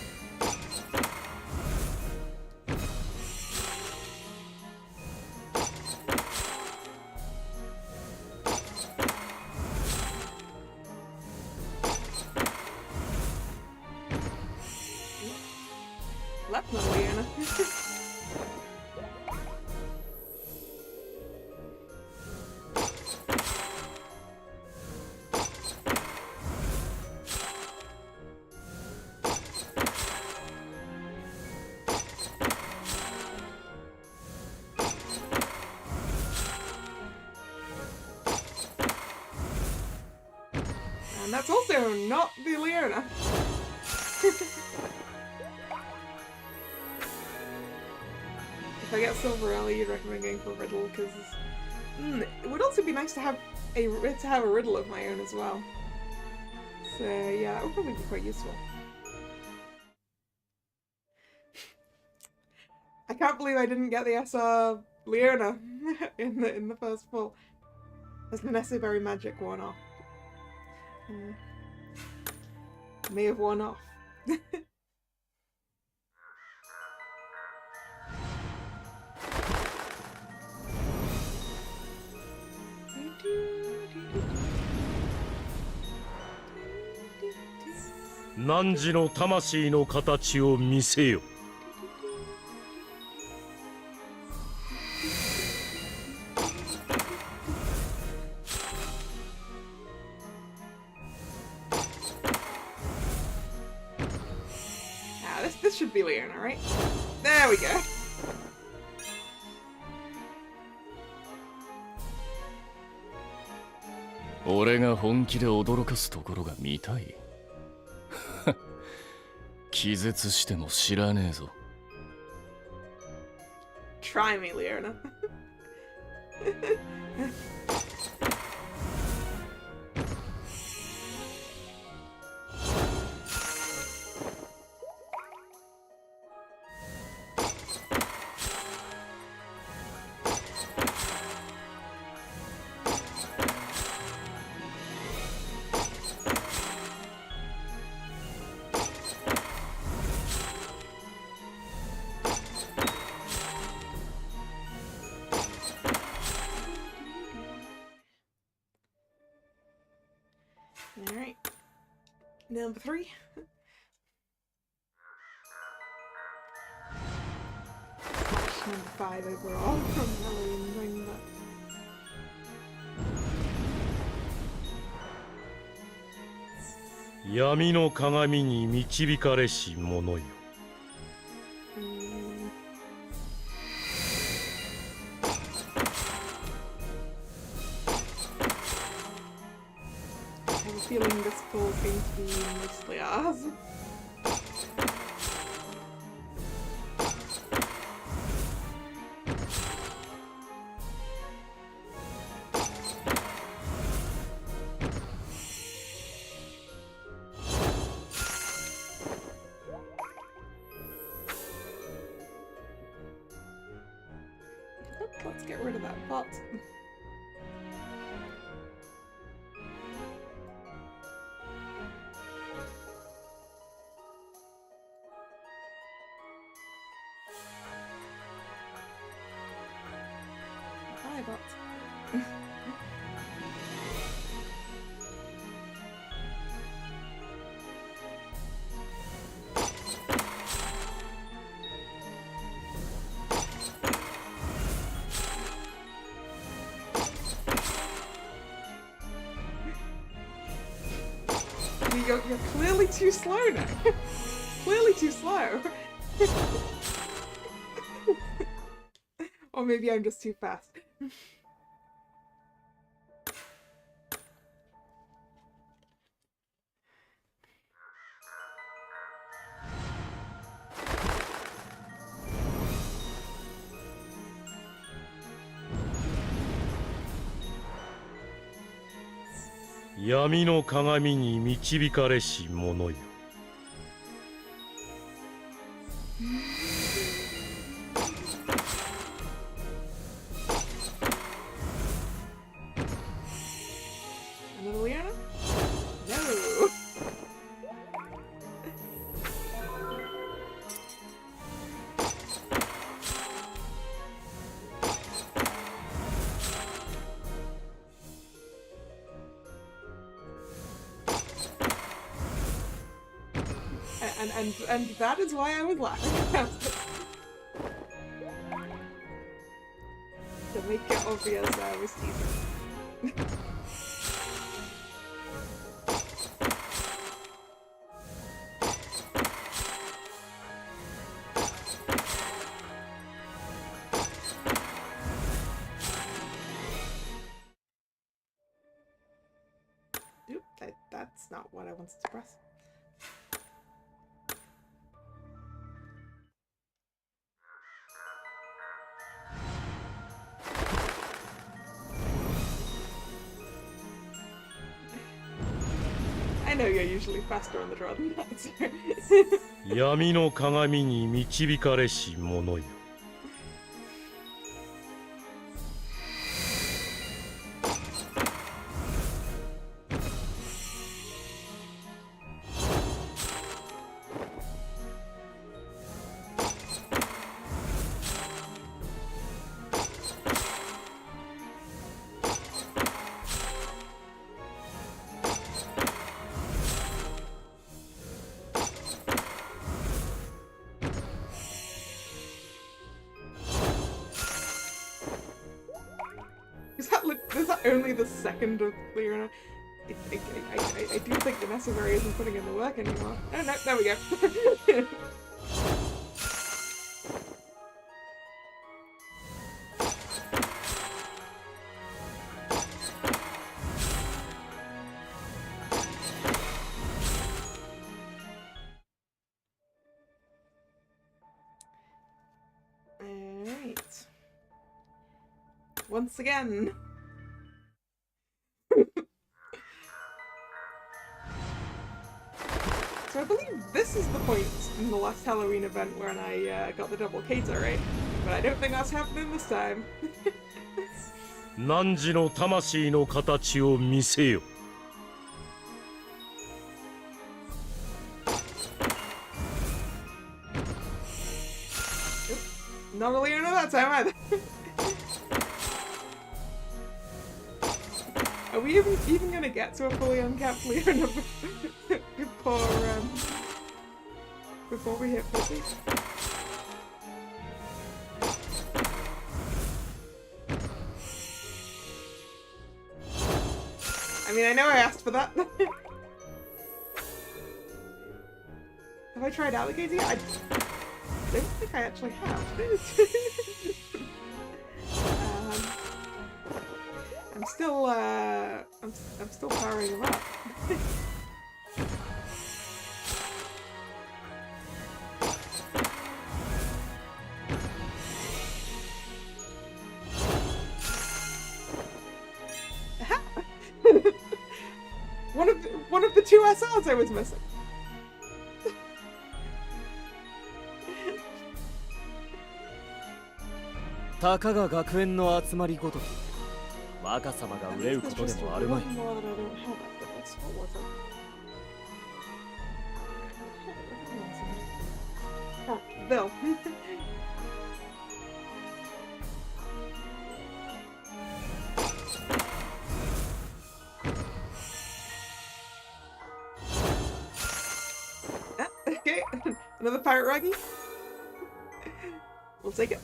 And that's also not the Leona. If I get Silver Alley, you'd recommend going for a riddle, because it would also be nice to have a riddle of my own as well. So yeah, that would probably be quite useful. I can't believe I didn't get the SR Leona in the first pull. There's an essay very magic one-off. May have worn off.汝の魂の形を見せよ。This should be Leona, right? There we go. 俺が本気で驚かすところが見たい。気絶しても知らねえぞ。Try me, Leona. Alright. Number 3. Number 5 overall from Halloween Ring, but... 闇の鏡に導かれし者よ。I have a feeling this poll is going to be mostly ours. Let's get rid of that bot. Hi, bot. You're clearly too slow now. Clearly too slow. Or maybe I'm just too fast.「闇の鏡に導かれし者よ」。Another Leona? No. And that is why I was laughing about it. to make it obvious I was teasing. Oop, that's not what I wanted to press. I know you're usually faster on the draw than that, sir. 闇の鏡に導かれし者よ。Is that only the second of Leona? I do think the Necessary isn't putting in the work anymore. Oh no, there we go. Alright. Once again. So I believe this is the point in the last Halloween event when I got the double Kata, right? But I don't think that's happening this time. 汝の魂の形を見せよ。Not a Leona that time either. Are we even gonna get to a fully uncapped Leona before we hit 40? I mean, I know I asked for that. Have I tried alligator yet? I don't think I actually have. I'm still powering them up. One of the two SRs I was missing. たかが学園の集まりごとき若様が憂うことでもあるまい。 Bill. Okay, another pirate ruggy. We'll take it.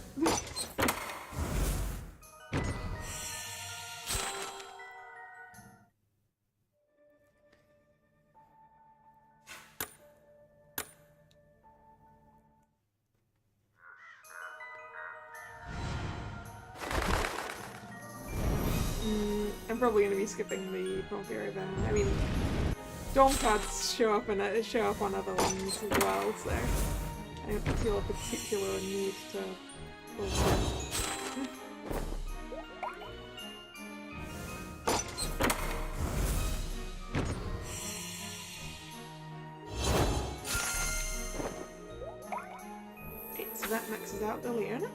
I'm probably going to be skipping the Vampire event. I mean, Dawn cards show up on other ones as well, so I don't feel a particular need to pull them. Okay, so that maxes out the Leona.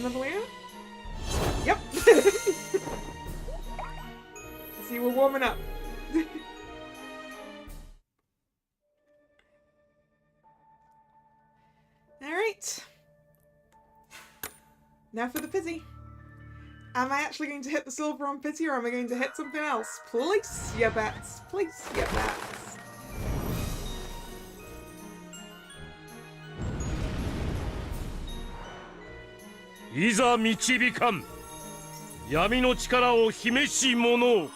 another layer? Yep. See, we're warming up. Alright. Now for the pity. Am I actually going to hit the silver on pity, or am I going to hit something else? Place your bets. Place your bets.いざ導かん闇の力を秘めし者を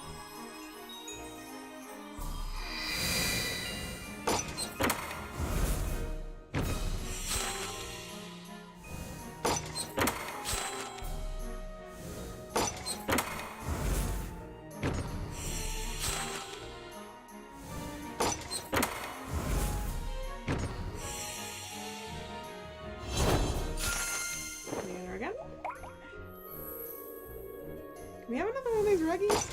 There again. Can we have another one of these reggies?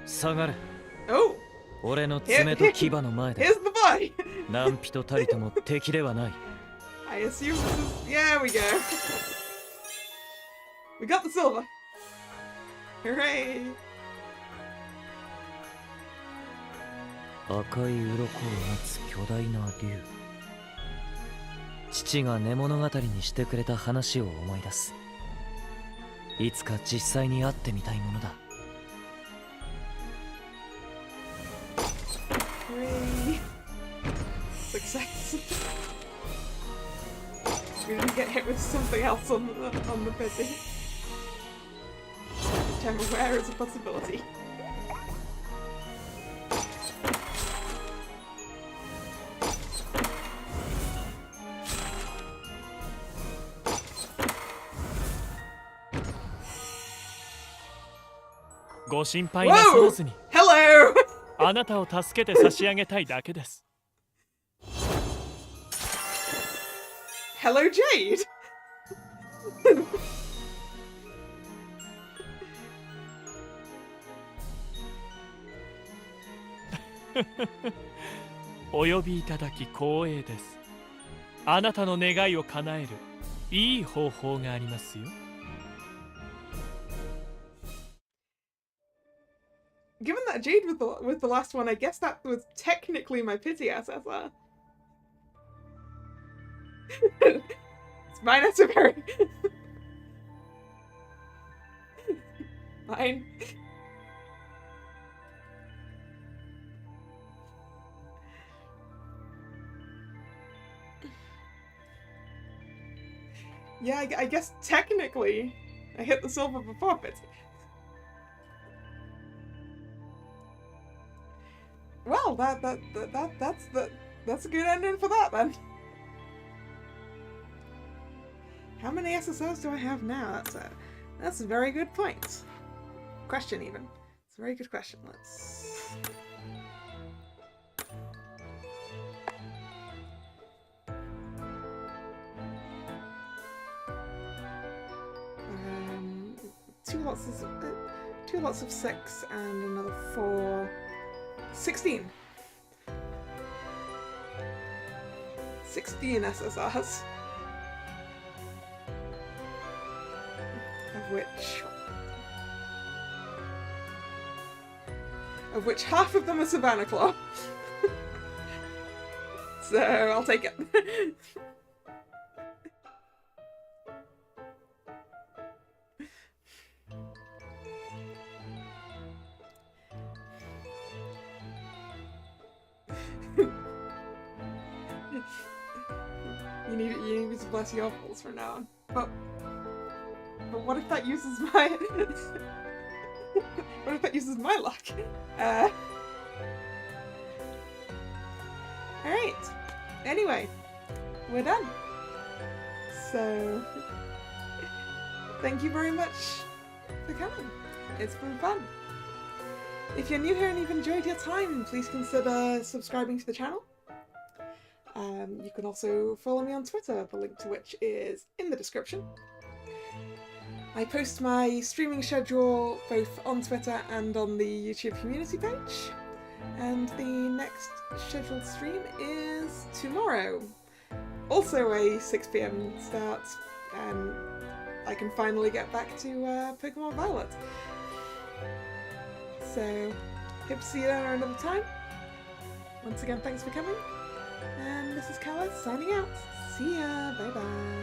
下がれ。 Oh! 俺の爪と牙の前で Here's the boy! 何人たりとも敵ではない。 I assume this is... Yeah, we go. We got the silver. Hooray! 赤い鱗を持つ巨大な竜。父が寝物語にしてくれた話を思い出す。いつか実際に会ってみたいものだ。 Hooray! Success. We didn't get hit with something else on the pity. Which I'm aware is a possibility. Whoa! Hello! あなたを助けて差し上げたいだけです Hello, Jade! お呼びいただき光栄です。あなたの願いを叶えるいい方法がありますよ。Given that Jade with the last one, I guess that was technically my pity SSR. It's mine, Esoberry. Mine. Yeah, I guess technically I hit the silver before pity. Well, that's a good ending for that then. How many SSOs do I have now? That's a very good point. Question even. It's a very good question. Let's. Two lots of 6 and another 4. 16. 16 SSRs. Of which half of them are Savannah Claw. So I'll take it. You need to bless your balls from now on. But what if that uses my what if that uses my luck? Alright. Anyway, we're done. So thank you very much for coming. It's been fun. If you're new here and you've enjoyed your time, please consider subscribing to the channel. You can also follow me on Twitter, the link to which is in the description. I post my streaming schedule both on Twitter and on the YouTube community page. And the next scheduled stream is tomorrow. also a 6 p.m. start, and I can finally get back to Pokemon Violet. So, hope to see you there another time. Once again, thanks for coming. And this is Kalla signing out. See ya. Bye bye.